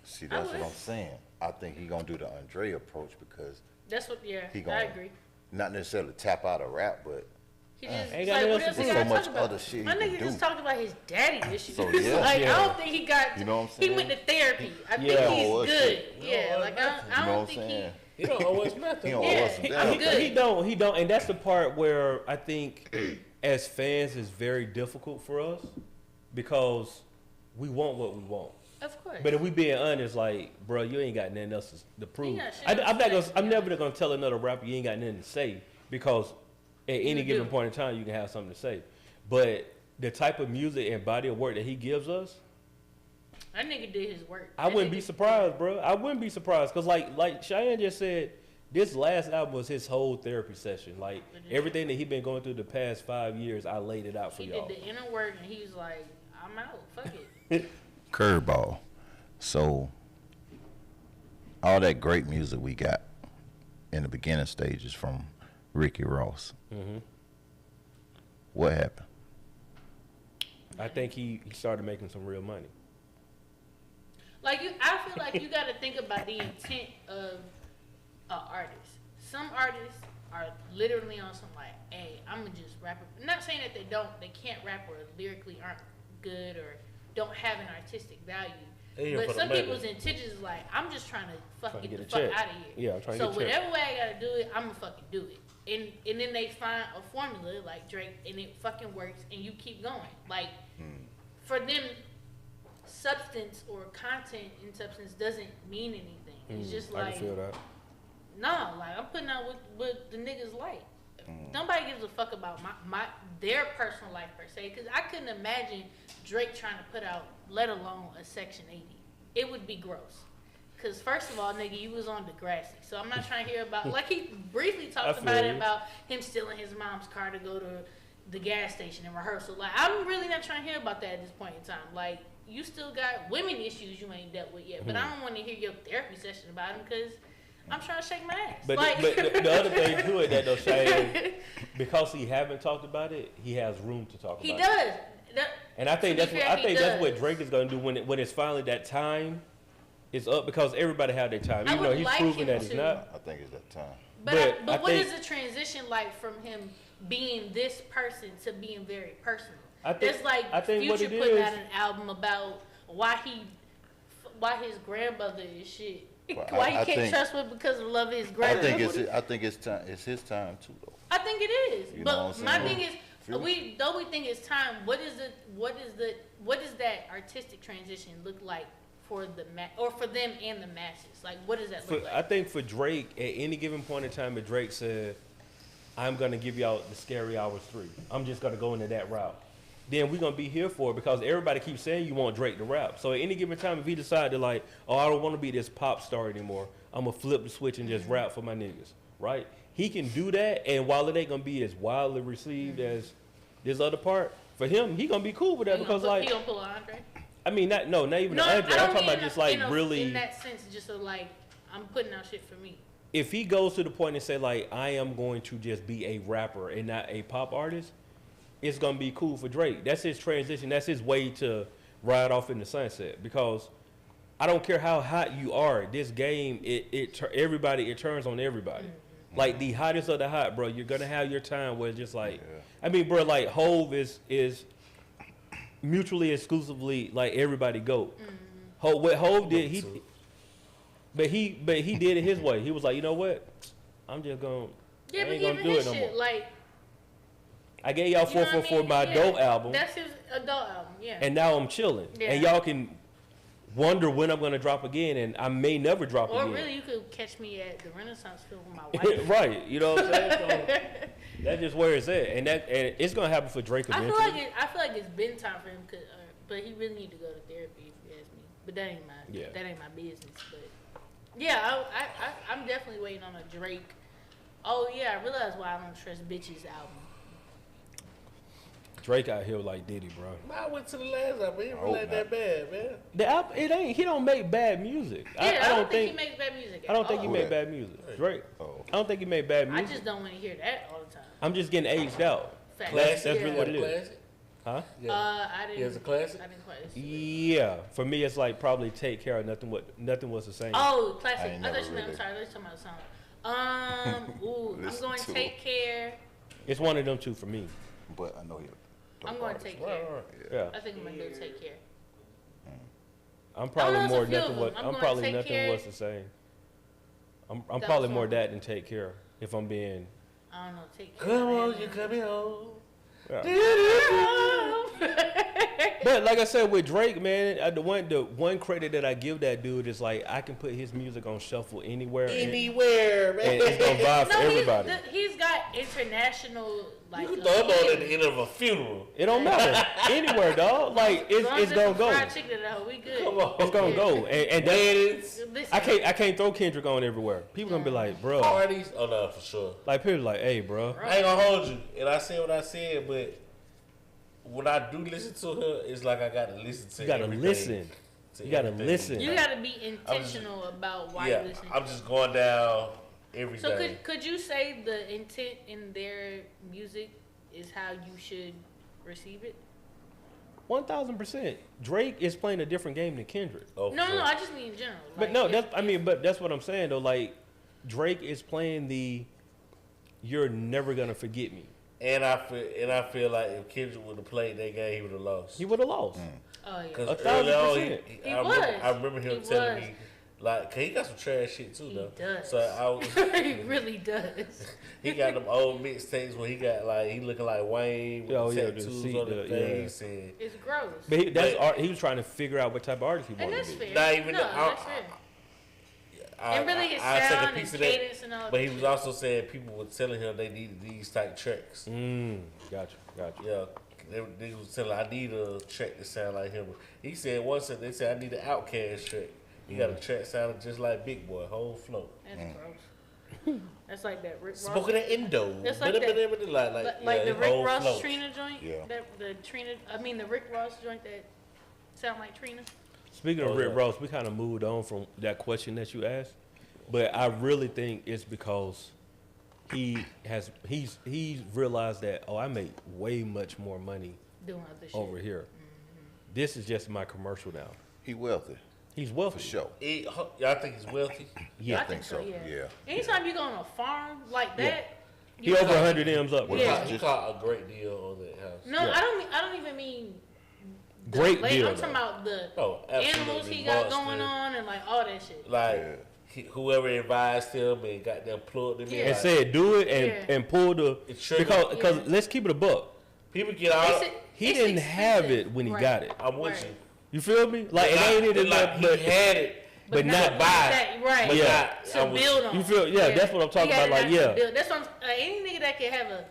D: See, that's what
B: would.
D: I'm saying. I think he gonna do the Andre approach because
B: That's what. Yeah,
D: He
B: I
D: gonna-
B: agree.
D: not necessarily tap out of rap, but
B: He just
A: Ain't
B: it's
A: got
B: like,
A: nothing
B: what
A: else
B: else
A: to
B: he
A: do.
B: gotta
D: So much
B: talk about?
D: other shit
B: My
D: he
B: nigga
D: can
B: just
D: do.
B: talked about his daddy issues.
D: So, yeah.
B: Like
A: Yeah.
B: I don't think he got.
D: You know what I'm
B: He
D: saying?
B: went to therapy. I
A: Yeah.
B: think he's
D: Oh,
B: good.
D: shit.
B: Yeah,
C: No,
B: like
C: nothing.
B: I
D: you know
B: don't
D: what I'm
B: think
D: saying?
C: He don't owe us nothing.
D: He don't
B: Yeah.
D: owe us a
B: He-
D: damn
B: I'm
D: thing.
B: good.
A: He don't, and that's the part where I think, as fans, it's very difficult for us because we want what we want.
B: Of course.
A: But if we being honest, like, bro, you ain't got nothing else to prove.
B: got shit
A: I'm
B: else
A: not
B: to
A: gonna.
B: say,
A: I'm
B: yeah.
A: never gonna tell another rapper you ain't got nothing to say because at any
B: do.
A: given point in time you can have something to say. But the type of music and body of work that he gives us,
B: that nigga did his work.
A: I
B: That
A: wouldn't
B: nigga-
A: be surprised, bro. I wouldn't be surprised because, like Cheyenne just said, this last album was his whole therapy session. Like everything that he been going through the past 5 years, I laid it out for
B: He
A: y'all.
B: did the inner work and he was like, I'm out. Fuck it.
D: Curveball. So all that great music we got in the beginning stages from Ricky Ross.
A: Mhm.
D: What happened?
A: I think he started making some real money.
B: Like I feel like you got to think about the intent of an artist. Some artists are literally on some like, hey, I'm gonna just rap. I'm not saying that they can't rap or lyrically aren't good or don't have an artistic value.
C: They here
B: But
C: for the
B: some
C: money.
B: people's intentions is like, I'm just trying to fucking
A: Trying to
B: get
A: get
B: the
A: a
B: fuck
A: check.
B: out of here.
A: Yeah, I'm trying to
B: so
A: get a check.
B: whatever way I gotta do it, I'm gonna fucking do it. And then they find a formula like Drake, and it fucking works, and you keep going. Like for them, substance or content in substance doesn't mean anything. It's just
A: I
B: like,
A: can feel that.
B: no, like I'm putting out what the niggas like. Nobody gives a fuck about their personal life per se, because I couldn't imagine Drake trying to put out, let alone a Section 80. It would be gross. Cause first of all, nigga, you was on Degrassi, so I'm not trying to hear about. Like he briefly talked
A: feel
B: about it
A: you.
B: about him stealing his mom's car to go to the gas station and rehearsal. Like I'm really not trying to hear about that at this point in time. Like you still got women issues you ain't dealt with yet, but I don't want to hear your therapy session about them because I'm trying to shake my ass.
A: But,
B: like,
A: but the other thing to it that though, Cheyenne, because he haven't talked about it, he has room to talk
B: he
A: about it.
B: does.
A: And I think
B: To be
A: that's what
B: fair,
A: I think
B: he
A: that's what
B: does.
A: Drake is gonna do when it's finally that time. It's up because everybody had their time,
B: I
A: even though
B: would
A: he's
B: like
A: proving
B: him
A: that he's
B: to.
A: not.
D: I think it's that time.
B: But
A: I
B: but what
A: think-
B: is the transition like from him being this person to being very personal?
A: I think-
B: It's like
A: I think what
B: Future
A: it
B: putting
A: is-
B: out an album about why his grandmother is shit.
D: Well,
B: Why he
D: I
B: can't
D: think-
B: trust her because of the love of his
D: I
B: grandmother.
D: think it's time. It's his time too, though.
B: I think it is.
D: You know
B: But
D: what I'm
B: my
D: saying?
B: thing is,
D: Feel
B: we think it's time. What does that artistic transition look like for the or for them and the masses? Like, what does that look
A: I
B: like?
A: think for Drake, at any given point in time, if Drake said, "I'm gonna give y'all the Scary Hours 3," I'm just gonna go into that route. then we're gonna be here for it because everybody keeps saying you want Drake to rap. So at any given time, if he decide to like, oh, I don't want to be this pop star anymore, I'm gonna flip the switch and just rap for my niggas, right? He can do that, and while it ain't gonna be as wildly received as this other part, for him, he gonna be cool with that because like
B: he gonna pull an Andre.
A: I mean, not even
B: No,
A: Andre.
B: I
A: I'm
B: don't
A: talking about
B: mean
A: just like really.
B: in that sense, just so like I'm putting out shit for me.
A: If he goes to the point and say like, I am going to just be a rapper and not a pop artist, it's gonna be cool for Drake. That's his transition. That's his way to ride off in the sunset. Because I don't care how hot you are, this game it turns on everybody.
B: Mm-hmm.
A: Like the hottest of the hot, bro. You're gonna have your time where it's just like, I mean, bro, like Hove is mutually exclusively like everybody goat.
B: Mm-hmm.
A: What Hove did, but he did it his way. He was like, you know what? I'm just gonna.
B: Yeah,
A: I
B: but
A: ain't gonna
B: even
A: do
B: his
A: it no
B: shit,
A: more.
B: like
A: I gave y'all
B: you know what I
A: 444
B: mean?
A: my
B: Yeah,
A: adult album,
B: That's his adult album, yeah.
A: and now I'm chilling.
B: Yeah.
A: And y'all can wonder when I'm gonna drop again, and I may never drop
B: Or
A: again.
B: really, you could catch me at the Renaissance Film with my wife.
A: Right, you know what I'm saying? So that's just where it's at, and it's gonna happen for Drake
B: I
A: eventually.
B: feel like it's been time for him, but he really need to go to therapy if you ask me. But that ain't my business. But yeah, I'm definitely waiting on a Drake. Oh yeah, I realized why I don't trust bitches album.
A: Drake out here like Diddy, bro.
C: I went to the last album. It ain't really that bad, man.
A: The album, it ain't. He don't make bad music.
B: Yeah, I don't think he makes bad music.
A: I don't think he
B: all.
A: made bad music. Drake. I don't think he made bad
B: I
A: music.
B: just don't want to hear that all the time.
A: I'm just getting aged out.
B: Facts.
A: That's
B: Yeah.
A: really what it is.
C: Classic?
A: Huh?
C: Yeah.
B: I didn't.
C: Yeah, it's a classic?
B: I didn't quite listen to it.
A: Yeah. For me, it's like probably Take Care. Nothing was the same.
B: Oh, classic.
D: I
B: I,
D: ain't
B: thought
D: never
B: you meant. I'm
D: really-
B: sorry. Let's talk about the song. I'm
D: Listen
B: going to
D: to
B: Take Care.
A: It's one of them two for me.
D: But I know he.
B: I'm going to Take
C: Right,
B: Care.
C: right.
A: Yeah.
B: I think I'm gonna go Take Care.
A: I'm probably
B: it's a
A: more
B: few of
A: nothing.
B: them.
A: What
B: I'm
A: I'm
B: going
A: probably
B: Take
A: nothing
B: Care.
A: was the same. I'm
B: That
A: probably
B: was
A: more
B: one.
A: that than Take Care. If I'm being.
B: I don't know. Take Care.
C: Come on, you coming home.
A: Yeah. But like I said with Drake, man, the one credit that I give that dude is like I can put his music on shuffle anywhere,
C: Anywhere, man.
A: and it's gonna vibe for
B: No,
A: everybody.
B: he's got international like.
C: You can throw him on at the end of a funeral.
A: It don't matter anywhere, dog. Like it's gonna go.
B: Fried chicken at home, we good.
C: Come on.
A: It's gonna go, and that,
C: Weddings,
B: Listen,
A: I can't throw Kendrick on everywhere. People gonna be like, bro,
C: parties. Oh, no, for sure.
A: like people like, hey, bro,
C: I ain't gonna hold you. And I said what I said, but when I do listen to her, it's like I gotta listen to
A: you gotta
C: everything.
A: listen.
C: To
A: You gotta
C: everything.
A: listen.
B: You gotta be intentional about why
C: Yeah,
B: you listen.
C: I'm just going down every
B: So
C: day.
B: could you say the intent in their music is how you should receive it?
A: 1000%. Drake is playing a different game than Kendrick.
C: Oh, for
B: No,
C: sure.
B: I just mean in general.
A: But
B: Like,
A: no,
B: if-
A: but that's what I'm saying though. Like Drake is playing the "You're never gonna forget me."
C: And I feel like if Kendrick would have played that game, he would have lost.
A: He would have lost.
B: Oh yeah.
C: Because
A: 1,000%.
C: I remember him
B: He
C: telling
B: was.
C: me, like, 'cause he got some trash shit too,
B: He
C: though.
B: does.
C: So I was,
B: he really does.
C: he got them old mixtapes where he got like he looking like Wayne with
A: Oh,
C: the
A: yeah, the
C: tattoos
A: seat,
C: on the
A: yeah.
C: face, and
B: It's gross.
A: But he,
C: But-
A: he was trying to figure out what type of artist he
B: And
A: wanted
B: that's
A: to be.
B: fair.
C: Not even
B: no,
C: the-
B: that's fair. And really his
C: I take a
B: sound and
C: piece of that.
B: cadence and all
C: But he
B: that
C: was
B: shit.
C: also saying people were telling him they needed these type tracks.
A: Gotcha.
C: Yeah, they was telling I need a track that sound like him. He said once they said I need an Outkast track. He got a track sounding just like Big Boy, whole flow.
B: That's gross. That's like that Rick Ross.
C: Spoken of Endo,
B: That's like that- Like
C: yeah,
B: the
C: his
B: Rick
C: whole
B: Ross
C: flow.
B: Trina joint.
D: Yeah.
B: The Rick Ross joint that sound like Trina.
A: Speaking of
C: Oh,
A: Rick
C: yeah.
A: Ross, we kind of moved on from that question that you asked, but I really think it's because he's realized that I make way much more money
B: Doing other shit.
A: over here. This is just my commercial now.
D: He wealthy
A: He's wealthy.
D: for sure.
C: Y'all think he's wealthy?
A: Yeah,
B: I think so. Yeah.
D: Yeah.
B: Anytime you go on a farm like that,
A: he
B: you
A: over
B: know-
A: 100 M's up.
D: What
A: bro.
B: Yeah.
C: He caught a great deal on that house.
B: No,
A: Yeah.
B: I don't even mean the
A: Great
B: land.
A: deal,
B: I'm talking
A: though.
B: about the
C: Oh, absolutely.
B: animals he got
C: monster.
B: going on and like all that shit.
C: Like
D: Yeah.
C: whoever advised him and got them plugged him in.
B: Yeah.
A: And
C: like,
A: said do it
B: Yeah.
A: and pull the
C: It triggered.
A: because
B: Yeah.
A: let's keep it a buck.
C: people get out.
A: He
B: It's
A: didn't have
B: expensive.
A: it when he
B: Right.
A: got it.
C: I'm with
B: Right.
C: you.
A: You feel me? Like it
C: Not-
A: ain't it
C: like,
A: enough,
C: he
A: but
C: had it,
A: but not
C: buy
B: that, right?
C: but
A: Yeah.
C: not.
B: To
C: I'm with
B: build
C: you.
B: on.
A: You feel- yeah, that's what I'm talking
B: He had
A: about,
B: to
A: like,
B: have
A: yeah.
B: to build. That's what I'm, any nigga that can have a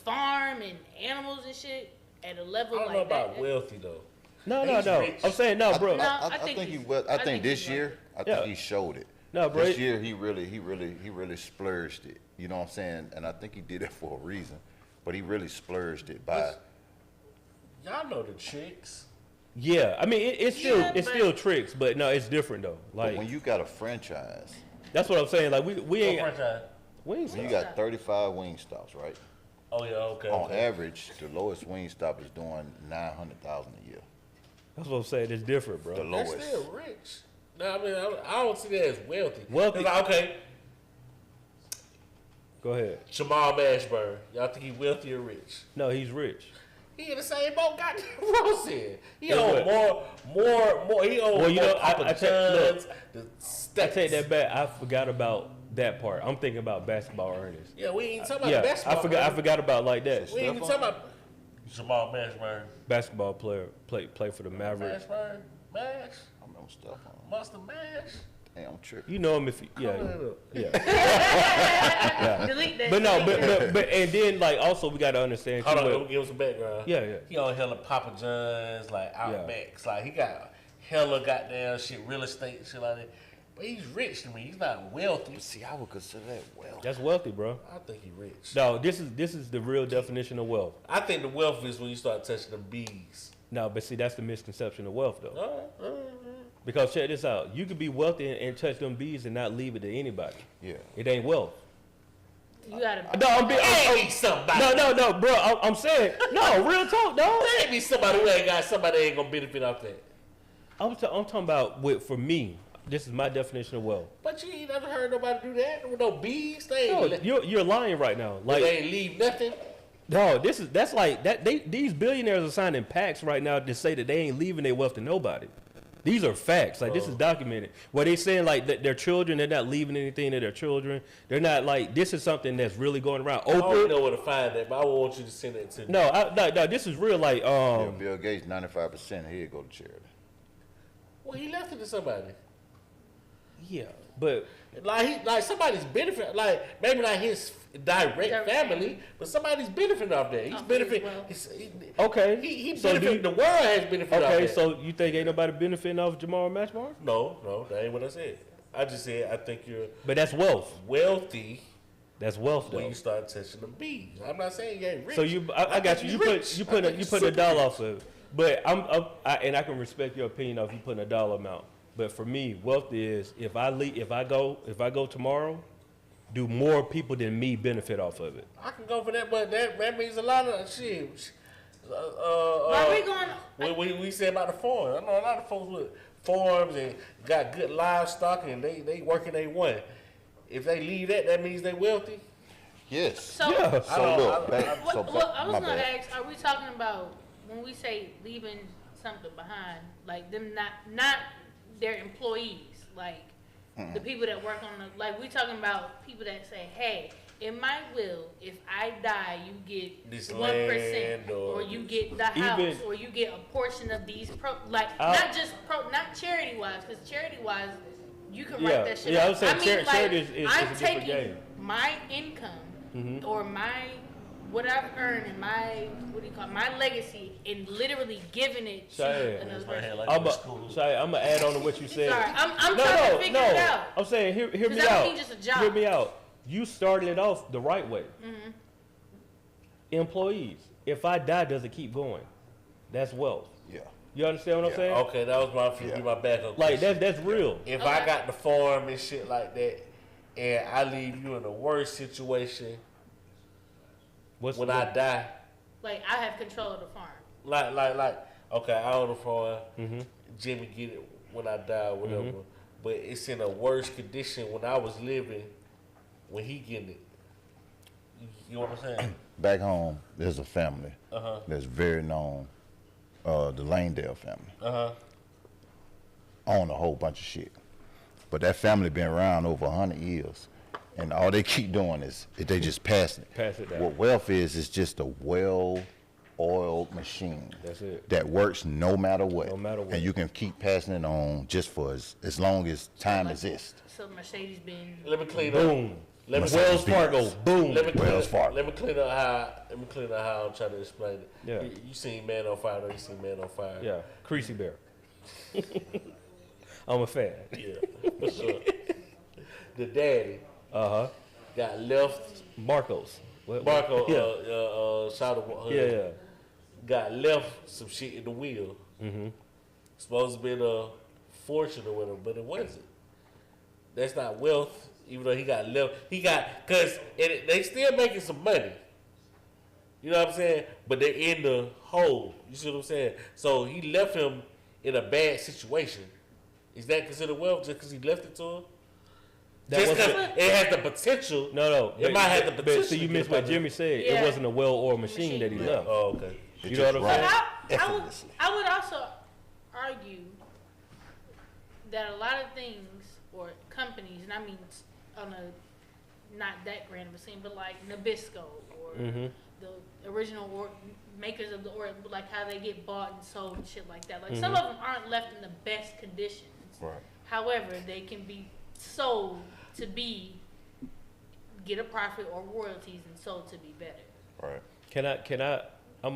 B: farm and animals and shit. at a
C: I
B: level
C: don't
B: like
C: know about
B: that.
C: wealthy though.
A: No.
C: He's rich.
A: I'm saying no, bro.
B: No,
D: I
B: I think
D: think he
B: he's-
D: will.
B: I
D: I
B: think
D: think this
B: he's
D: year, I
A: Yeah.
D: think he showed it.
A: No, bro.
D: This year he really splurged it. You know what I'm saying? And I think he did it for a reason. But he really splurged it by.
C: Y'all know the tricks.
A: Yeah, I mean it's
B: Yeah,
A: it's
B: but-
A: still tricks, but no, it's different though.
D: But
A: Like
D: when you got a franchise,
A: that's what I'm saying. Like we
C: What
A: ain't
C: franchise?
A: we ain't
D: when you
B: Wingstop.
D: got 35 wing stops, right?
C: Oh yeah, okay.
D: On
C: okay.
D: average, the lowest wing stop is doing 900,000 a year.
A: That's what I'm saying. It's different, bro.
D: The
C: They're
D: lowest.
C: still rich. No, I mean I don't see that as wealthy.
A: Wealthy.
C: It's like, okay,
A: Go ahead.
C: Jamal Mashburn. Y'all think he wealthy or rich?
A: No, he's rich.
C: He in the same boat goddamn Ross in. He
A: Yeah,
C: own more. He own
A: Well, you
C: more
A: know, I
C: Papa
A: take- look,
C: John's. The
A: I
C: steaks.
A: take that back. I forgot about that part. I'm thinking about basketball earnings.
C: Yeah, we ain't talking about
A: Yeah,
C: the basketball.
A: I forgot about like that.
C: We ain't even talking about Jamal Mashburn.
A: Basketball player play for the Mavericks.
C: Mashburn. Mash.
D: I remember stuff on.
C: Mustard Mash.
D: Damn, I'm tripping.
A: You know him if he,
C: Hold
A: yeah,
C: it up.
A: yeah.
B: Delete that.
A: But no,
B: delete that.
A: but and then like also we got to understand.
C: Hold
A: too,
C: on,
A: but-
C: let me give him some background.
A: Yeah, yeah.
C: He on hella Papa John's, like Outbacks. Like he got hella goddamn shit, real estate, shit like that. But he's rich to me. He's not wealthy.
D: See, I would consider that wealth.
A: That's wealthy, bro.
C: I think he's rich.
A: No, this is the real definition of wealth.
C: I think the wealth is when you start touching the bees.
A: No, but see that's the misconception of wealth though.
C: Uh,
A: Because check this out, you could be wealthy and touch them bees and not leave it to anybody.
D: Yeah.
A: It ain't wealth.
B: You gotta.
A: No, I'm being.
C: Ain't somebody.
A: No, bro. I'm saying no. Real talk, dog.
C: There ain't be somebody who ain't got somebody that ain't gonna benefit off that.
A: I'm talking about for me. This is my definition of wealth.
C: But you ain't never heard nobody do that with no bees. They
A: No,
C: ain't,
A: you're lying right now.
C: they
A: Like,
C: ain't leave nothing.
A: no, that's like that. These billionaires are signing pacts right now to say that they ain't leaving their wealth to nobody. These are facts. Like this is documented. Where they saying like that their children, they're not leaving anything to their children. They're not like this is something that's really going around.
C: I don't
A: Oprah.
C: know where to find that, but I want you to send that to me.
A: No, this is real. Like
D: Yeah, Bill Gates, 95% he'd go to charity.
C: Well, he left it to somebody.
A: yeah, but
C: Like somebody's benefit, like maybe not his direct family, but somebody's benefiting off that. He's
B: Off his
C: benefiting.
B: wealth.
A: okay.
C: He
A: So do
C: benefiting.
A: you-
C: The world has benefited off
A: Okay,
C: that.
A: so you think ain't nobody benefiting off Jamal Mashburn?
C: No, that ain't what I said. I just said I think you're
A: But that's wealth.
C: wealthy
A: That's wealth,
C: when
A: though.
C: you start touching the bees. I'm not saying you ain't rich.
A: So I got
C: think
A: you.
C: he's
A: You
C: rich.
A: put
C: I think he's
A: a
C: super
A: dollar
C: rich.
A: off of it. But and I can respect your opinion of you putting a dollar amount. But for me, wealth is if I go tomorrow, do more people than me benefit off of it.
C: I can go for that, but that means a lot of shit.
B: Are we going?
C: We said about the farm. I know a lot of folks with farms and got good livestock and they working they one. If they leave that means they wealthy.
D: Yes.
B: So,
A: Yeah.
D: So look, back,
B: what,
D: so
B: what I was
D: my
B: gonna
D: bad.
B: ask, are we talking about when we say leaving something behind, like them not their employees, like the people that work on the, like we talking about people that say, hey, in my will, if I die, you get
C: This
B: 1%,
C: land
B: or
C: or
B: you get the house, or you get a portion of these not charity wise, because charity wise, you can
A: Yeah.
B: write that shit.
A: Yeah, I
B: out.
A: was saying charity is
B: I'm
A: a different
B: taking
A: game.
B: my income or what I've earned and my legacy, and literally giving it to
A: Shia.
B: another
C: My hand
B: person.
C: like
A: I'm
C: in school.
A: gonna add on to what you said.
B: Sorry, I'm trying to figure it out.
A: I'm saying hear
B: 'Cause
A: me
B: that don't
A: out.
B: mean just a job.
A: Hear me out. You started it off the right way.
B: Mm-hmm.
A: Employees. If I die, does it keep going? That's wealth.
D: Yeah.
A: You understand what I'm saying?
C: Okay, that was my backup.
A: Like
C: question.
A: that's real.
C: If
B: Okay.
C: I got the farm and shit like that, and I leave you in a worse situation
A: What's
C: when
A: the-
C: I die,
B: Like I have control of the farm.
C: like, okay, I own the farm.
A: Mm-hmm.
C: Jimmy get it when I die, whatever. But it's in a worse condition when I was living, when he getting it. You know what I'm saying?
D: Back home, there's a family
C: Uh-huh.
D: that's very known, the Langdale family.
C: Uh-huh.
D: Own a whole bunch of shit. But that family been around over 100 years. And all they keep doing is they just passing it.
A: Pass it down.
D: What wealth is just a well-oiled machine.
A: That's it.
D: That works no matter what.
A: No matter what.
D: And you can keep passing it on just for as long as time exists.
B: So Mercedes Benz.
C: Let me clean up.
A: Boom.
C: Let me
A: Wells Fargo, boom.
C: Let me clean
D: Wells
C: up-
D: Fargo.
C: Let me clean up how I'm trying to explain it.
A: Yeah.
C: You seen Man on Fire? Though. You seen Man on Fire?
A: Yeah, Creasy Bear. I'm a fan.
C: Yeah, for sure. The daddy got left.
A: Marcos. What-
C: Marco,
A: Yeah.
C: shout out.
A: Yeah.
C: Got left some shit in the wheel. Supposed to be a fortune or whatever, but it wasn't. That's not wealth, even though he got left. Because they still making some money. You know what I'm saying? But they're in the hole. You see what I'm saying? So he left him in a bad situation. Is that considered wealth just because he left it to him?
A: That
C: Just
A: wasn't-
C: because it has the potential.
A: No.
C: It might have the potential.
A: But see, you
C: to
A: missed
C: get
A: what
C: money.
A: Jimmy said.
B: Yeah.
A: It wasn't a well-oiled machine that he left.
C: Oh, okay.
A: You know what I'm
B: But
A: saying?
B: I would also argue that a lot of things or companies, and I mean on a not that grand of a scene, but like Nabisco or the original makers of the oil, like how they get bought and sold and shit like that. Like some of them aren't left in the best conditions.
D: Right.
B: However, they can be sold to get a profit or royalties and sold to be better.
D: Right.
A: Can I? I'm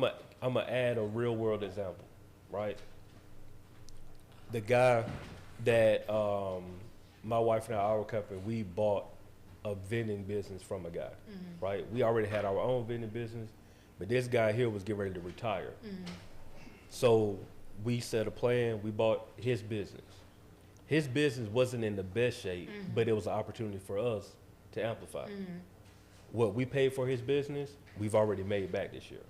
A: gonna add a real world example, right? The guy that my wife and our company, we bought a vending business from a guy, right? We already had our own vending business, but this guy here was getting ready to retire. So we set a plan. We bought his business. His business wasn't in the best shape, but it was an opportunity for us to amplify. What we paid for his business, we've already made back this year.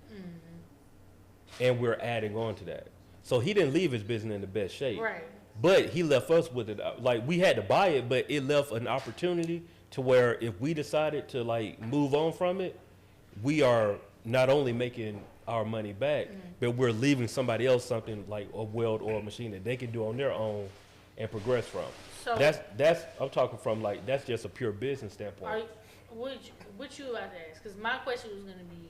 A: And we're adding on to that. So he didn't leave his business in the best shape.
B: Right.
A: But he left us with it. Like, we had to buy it, but it left an opportunity to where if we decided to, like, move on from it, we are not only making our money back, but we're leaving somebody else something like a weld-oiled machine that they can do on their own and progress from.
B: So
A: That's I'm talking from, like, that's just a pure business standpoint.
B: what you about to ask? Because my question was going to be,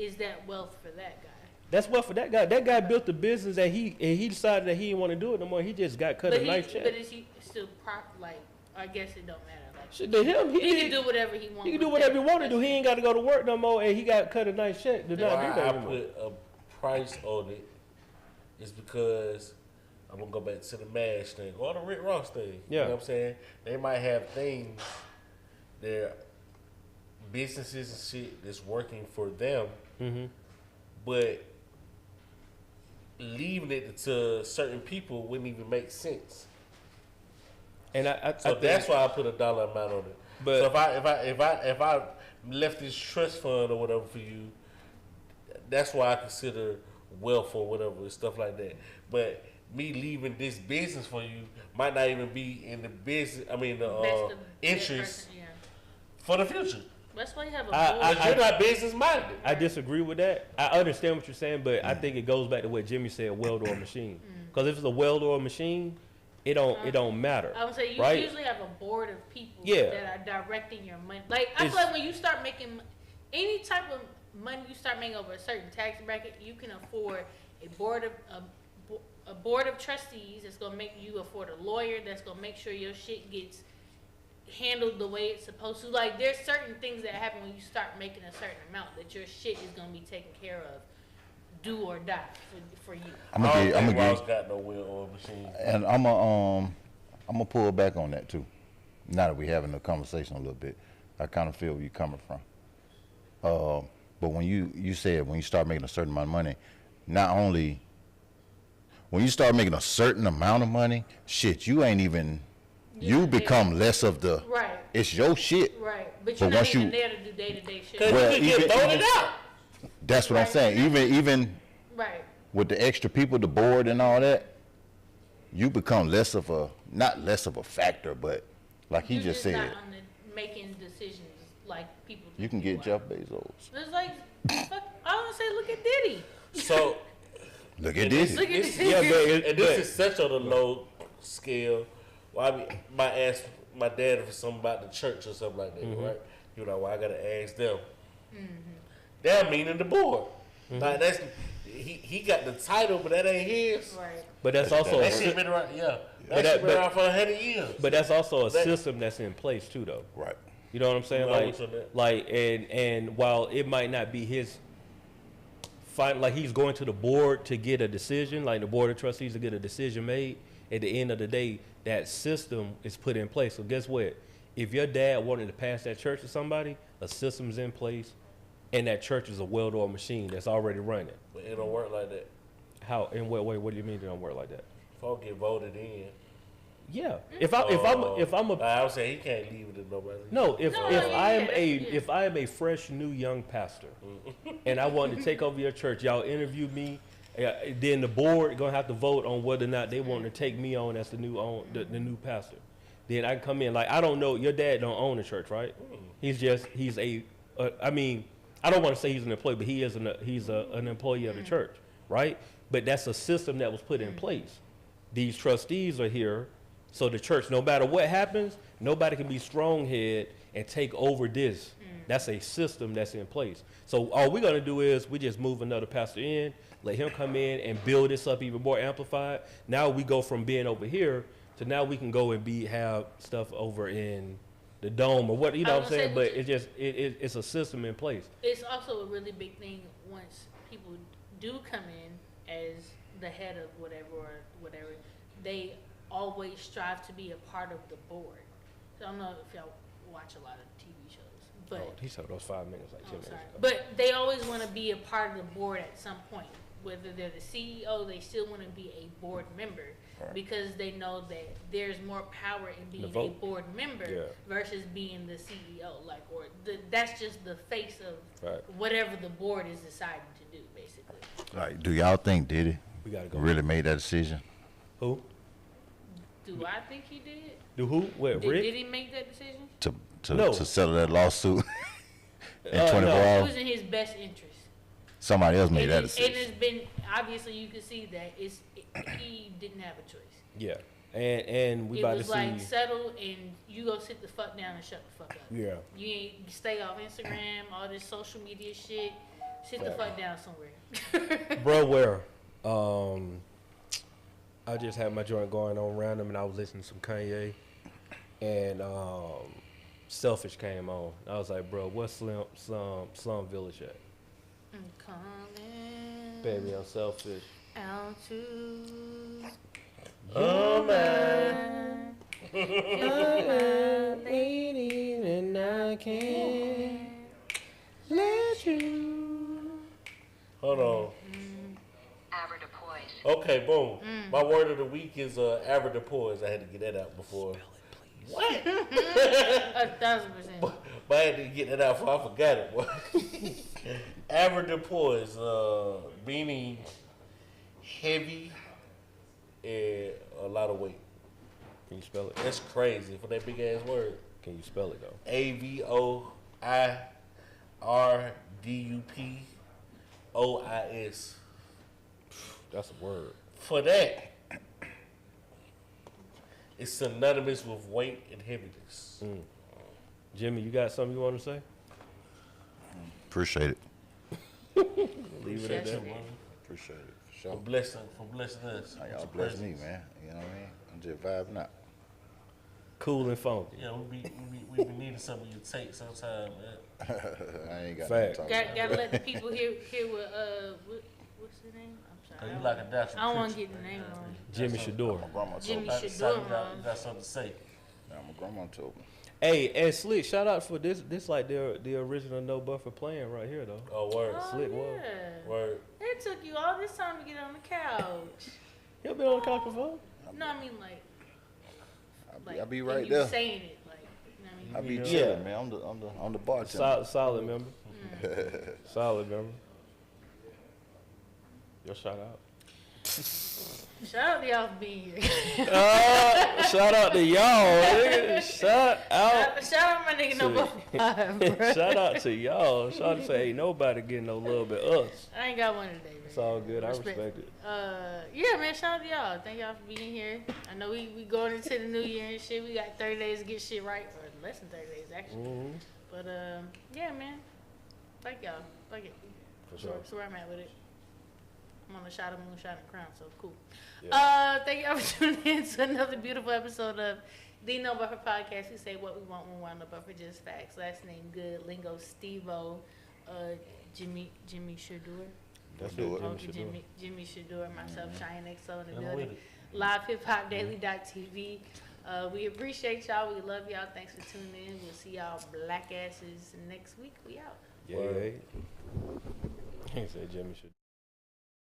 B: is that wealth for that guy?
A: That's what for that guy. That guy built a business that he decided that he didn't want to do it no more. He just got cut a nice check.
B: But is he still like? I guess it don't matter. Like,
A: Shit, to him,
B: he can do whatever he wants.
A: He can do whatever he want to do. He ain't got to go to work no more, and he got cut a nice check to not
C: Why
A: do that
C: I
A: anymore.
C: put a price on it is because I'm gonna go back to the MASH thing or the Rick Ross thing.
A: Yeah.
C: You know what I'm saying? They might have things, their businesses and shit that's working for them, but leaving it to certain people wouldn't even make sense.
A: And I
C: So
A: think
C: that's why I put a dollar amount on it.
A: But-
C: so if I left this trust fund or whatever for you, that's why I consider wealth or whatever and stuff like that. But me leaving this business for you might not even be in the business. I mean, the interest
B: Yeah.
C: for the future.
B: That's why you have a
A: I-
B: board.
C: But you're not business minded.
A: I disagree with that. I understand what you're saying, but I think it goes back to what Jimmy said: weld-oiled machine. Because if it's a weld-oiled machine, it don't matter.
B: I would say you
A: right?
B: usually have a board of people
A: Yeah.
B: that are directing your money. Like I
A: It's-
B: feel like when you start making any type of money, you start making over a certain tax bracket, you can afford a board of trustees that's gonna make you afford a lawyer that's gonna make sure your shit gets handled the way it's supposed to. Like there's certain things that happen when you start making a certain amount that your shit is gonna be taken care of, do or die for you.
D: I'm
C: I
D: gonna
C: don't think
D: give,
C: Ross got no will or machine.
D: and I'm gonna pull back on that too. Now that we're having a conversation a little bit, I kind of feel where you're coming from. But when you said when you start making a certain amount of money, not only when you start making a certain amount of money, shit, you ain't even. You become less of the.
B: Right.
D: It's your shit.
B: Right. But you're
D: But
B: not
D: once
B: even
D: you-
B: there to do day to day shit.
C: Cause
D: Well,
C: you can
D: even-
C: just throw it
D: even-
C: out.
D: That's what I'm
B: Right.
D: saying. Even
B: Right.
D: with the extra people, the board and all that, you become less of a not less of a factor, but like he
B: You're
D: just said,
B: not on the making decisions like people.
D: you can
B: think
D: get
B: you are.
D: Jeff Bezos.
B: It's like, fuck, I want to say, look at Diddy.
C: So
D: Look at
C: this,
D: this.
B: Look at
C: this,
B: this.
A: Yeah, but
C: and this is such on a low scale. Well, I mean, might ask my dad for something about the church or something like that, right? You know, well, I gotta ask them. They're meaning the board. Like that's he got the title, but that ain't his.
B: Right.
A: but that's also
C: That shit been around, yeah.
A: But
C: That shit been
A: but-
C: around for 100 years.
A: but that's also a
C: That-
A: system that's in place too, though.
D: Right.
A: You know what I'm saying?
C: No, what's on that?
A: And while it might not be his like he's going to the board to get a decision, like the board of trustees to get a decision made, at the end of the day, that system is put in place. So guess what? If your dad wanted to pass that church to somebody, a system's in place, and that church is a well-oiled machine that's already running.
C: But it don't work like that.
A: How? In what way? What do you mean it don't work like that?
C: Folk get voted in.
A: Yeah. If I'm a
C: I would say he can't leave it to nobody.
A: no, if I am
B: yeah.
A: if I am a fresh new young pastor, and I wanted to take over your church, y'all interview me. Then the board gonna have to vote on whether or not they want to take me on as the new pastor. Then I can come in. Like, I don't know, your dad don't own the church, right? He's a I mean, I don't want to say he's an employee, but he's an employee of the church, right? But that's a system that was put in place. These trustees are here, so the church, no matter what happens, nobody can be strong-head and take over this. That's a system that's in place. So all we're gonna do is we just move another pastor in, let him come in and build this up even more amplified. Now we go from being over here to now we can go and have stuff over in the dome or what, you know what I'm saying? But it's a system in place.
B: It's also a really big thing once people do come in as the head of whatever, they always strive to be a part of the board. So I don't know if y'all watch a lot of TV shows, but
A: He said those 5 minutes, like 10 minutes ago.
B: But they always want to be a part of the board at some point. Whether they're the CEO, they still want to be a board member because they know that there's more power in being a board member versus being the CEO. That's just the face of whatever the board is deciding to do, basically.
D: Like, do y'all think Diddy
A: We gotta go.
D: really made that decision?
A: Who?
B: Do I think he did?
A: Do who? What, Rick?
B: Did he make that decision?
D: To settle that lawsuit in 24
A: no.
B: It
D: hours?
B: was in his best interest.
D: Somebody else made that
B: And
D: decision.
B: it's been, obviously you can see that he didn't have a choice.
A: Yeah. And we about to
B: It was
A: see.
B: like settle and you go sit the fuck down and shut the fuck up.
A: Yeah.
B: You ain't stay off Instagram, all this social media shit. Sit the fuck down somewhere.
A: Bro, where? I just had my joint going on random and I was listening to some Kanye and Selfish came on. I was like, bro, what's Slum Village at?
B: I'm coming
A: Baby, I'm selfish.
B: out to
A: Oh
B: my
A: lady, and I can't let you.
C: Hold on.
E: Avoirdupois.
C: Okay, boom. My word of the week is avoirdupois. I had to get that out before. What?
B: 1,000%.
C: But I had to get that out before I forgot it. Boy. Avoirdupois, meaning heavy and a lot of weight.
A: Can you spell it?
C: That's crazy for that big ass word.
A: Can you spell it though? Avoirdupois.
C: That's
A: a word.
C: For that, it's synonymous with weight and heaviness.
A: Jimmy, you got something you want to say?
D: Appreciate it.
A: Leave it at that.
D: Appreciate it. For
C: For
D: sure.
C: blessing us.
D: Now,
C: with
D: y'all
C: your
D: bless me,
C: presence.
D: man. You know what I mean? I'm just vibing out.
A: Cool and funky.
C: Yeah, we be needing something you take sometime, man.
D: I ain't got
A: Fact.
D: nothing to talk about.
B: Gotta let the people hear what what's his name? I'm
C: Cause
B: sorry.
C: you like a natural
B: I don't want to
C: creature,
B: get the
C: man.
B: name wrong.
A: Jimmy Shador.
D: My grandma told
B: Jimmy
D: me.
C: Like the
B: Shador,
C: sound,
B: man.
C: you got something to say.
D: Nah, my grandma told me.
A: Hey, and Slick, shout out for this. This like the original No Buffer playing right here though.
C: Oh, word.
B: Oh,
A: Slick was.
B: yeah.
C: Word.
B: It took you all this time to get on the couch.
A: You been on the couch before?
B: No, I mean like
D: I be
B: and
D: right
B: you
D: there.
B: saying it like, you know what I
D: I
B: mean?
D: be
A: Yeah.
D: chilling, man. I'm the bartender.
A: Solid member. Solid member. Your shout out.
B: Shout out to y'all for being here.
A: Shout out to y'all. Nigga. Shout out.
B: Shout out my nigga No Buffer 5, bro.
A: Shout out to y'all. Shout out to say ain't nobody getting no love but us.
B: I ain't got one today, man.
A: It's all good. I respect it.
B: Yeah, man. Shout out to y'all. Thank y'all for being here. I know we going into the new year and shit. We got 30 days to get shit right, or less than 30 days actually.
A: Mm-hmm.
B: But yeah, man. Thank y'all. Fuck it.
A: For sure.
B: That's where I'm at with it. I'm on the shot of moonshine and crown, so cool.
A: Yeah.
B: Thank y'all for tuning in to another beautiful episode of The No Buffer Podcast. We say what we want when we're on the buffer, just facts. Last name good. Lingo Stevo. Jimmy Shadur.
A: That's
D: Do
A: it.
D: it.
B: Jimmy Shadur. Myself, Cheyenne XO in the
C: I'm
B: building.
C: with it.
B: Live hiphopdaily.tv. We appreciate y'all. We love y'all. Thanks for tuning in. We'll see y'all black asses next week. We out.
A: Yeah. He said Jimmy should.